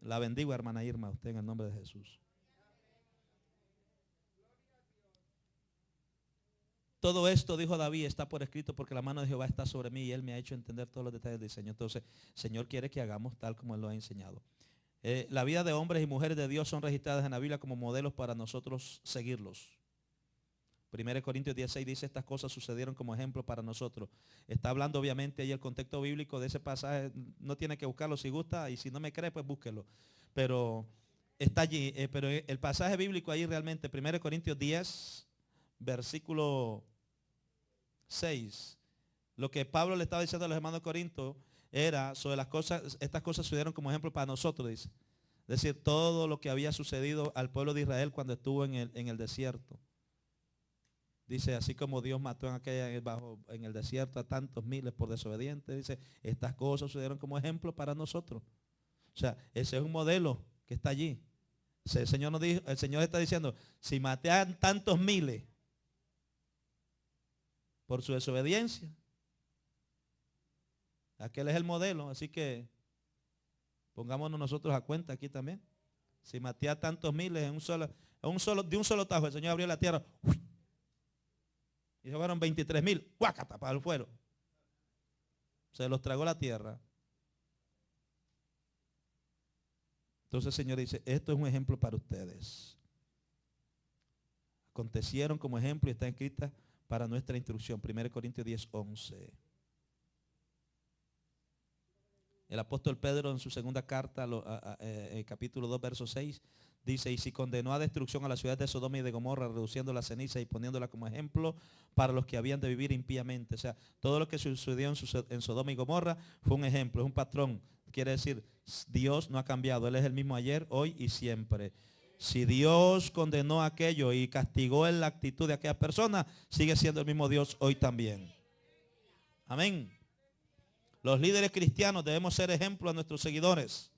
La bendigo, hermana Irma, usted en el nombre de Jesús. Todo esto, dijo David, está por escrito porque la mano de Jehová está sobre mí y él me ha hecho entender todos los detalles del diseño. Entonces, el Señor quiere que hagamos tal como él lo ha enseñado. La vida de hombres y mujeres de Dios son registradas en la Biblia como modelos para nosotros seguirlos. 1 Corintios 16 dice, estas cosas sucedieron como ejemplo para nosotros. Está hablando obviamente ahí el contexto bíblico de ese pasaje. No tiene que buscarlo si gusta y si no me cree, pues búsquelo. Pero está allí. Pero el pasaje bíblico ahí realmente, 1 Corintios 10, versículo 6. Lo que Pablo le estaba diciendo a los hermanos de Corinto era sobre las cosas, estas cosas sucedieron como ejemplo para nosotros, dice. Es decir, todo lo que había sucedido al pueblo de Israel cuando estuvo en el desierto. Dice, así como Dios mató en el desierto a tantos miles por desobedientes, dice, estas cosas sucedieron como ejemplo para nosotros. O sea, ese es un modelo que está allí. El Señor está diciendo, si maté a tantos miles por su desobediencia, aquel es el modelo, así que pongámonos nosotros a cuenta aquí también. Si maté a tantos miles de un solo tajo, el Señor abrió la tierra y se fueron 23,000, guácata para el fuego. Se los tragó la tierra. Entonces el Señor dice, esto es un ejemplo para ustedes. Acontecieron como ejemplo y está escrita para nuestra instrucción. 1 Corintios 10, 11. El apóstol Pedro en su segunda carta, capítulo 2, verso 6, Dice, y si condenó a destrucción a la ciudad de Sodoma y de Gomorra, reduciendo la ceniza y poniéndola como ejemplo para los que habían de vivir impíamente. O sea, todo lo que sucedió en Sodoma y Gomorra fue un ejemplo, es un patrón. Quiere decir, Dios no ha cambiado, Él es el mismo ayer, hoy y siempre. Si Dios condenó aquello y castigó en la actitud de aquella persona, sigue siendo el mismo Dios hoy también. Amén. Los líderes cristianos debemos ser ejemplo a nuestros seguidores.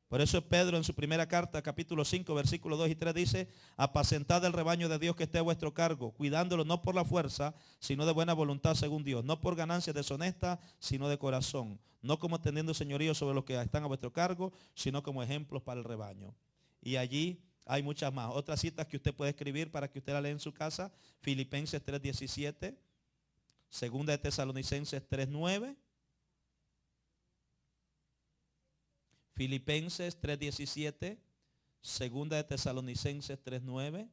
Por eso Pedro en su primera carta, capítulo 5, versículos 2 y 3 dice, apacentad el rebaño de Dios que esté a vuestro cargo, cuidándolo no por la fuerza, sino de buena voluntad según Dios, no por ganancias deshonestas, sino de corazón, no como teniendo señorío sobre los que están a vuestro cargo, sino como ejemplos para el rebaño. Y allí hay muchas más. Otras citas que usted puede escribir para que usted la lea en su casa, Filipenses 3:17, Segunda de Tesalonicenses 3:9, Filipenses 3:17, Segunda de Tesalonicenses 3:9.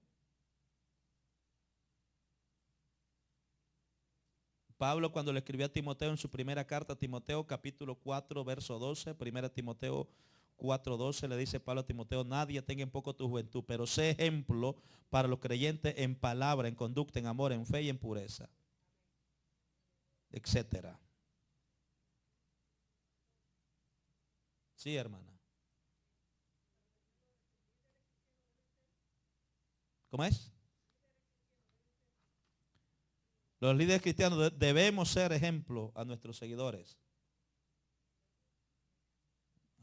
Pablo cuando le escribió a Timoteo en su primera carta, Timoteo capítulo 4, verso 12, primera Timoteo 4:12, le dice Pablo a Timoteo, nadie tenga en poco tu juventud, pero sé ejemplo para los creyentes en palabra, en conducta, en amor, en fe y en pureza, etcétera. Sí, hermana. ¿Cómo es? Los líderes cristianos debemos ser ejemplo a nuestros seguidores.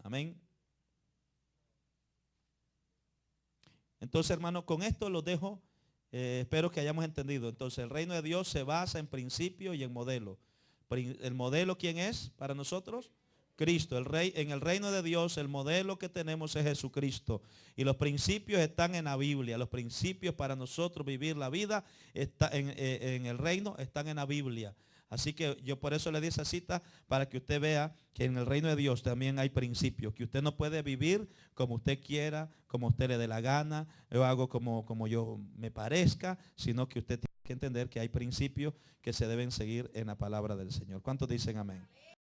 Amén. Entonces, hermano, con esto los dejo. Espero que hayamos entendido. Entonces, el reino de Dios se basa en principio y en modelo. ¿El modelo quién es para nosotros? Cristo, el rey. En el reino de Dios el modelo que tenemos es Jesucristo. Y los principios están en la Biblia. Los principios para nosotros vivir la vida está en el reino están en la Biblia. Así que yo por eso le di esa cita para que usted vea que en el reino de Dios también hay principios. Que usted no puede vivir como usted quiera, como usted le dé la gana. Yo hago como yo me parezca, sino que usted tiene que entender que hay principios que se deben seguir en la palabra del Señor. ¿Cuántos dicen amén?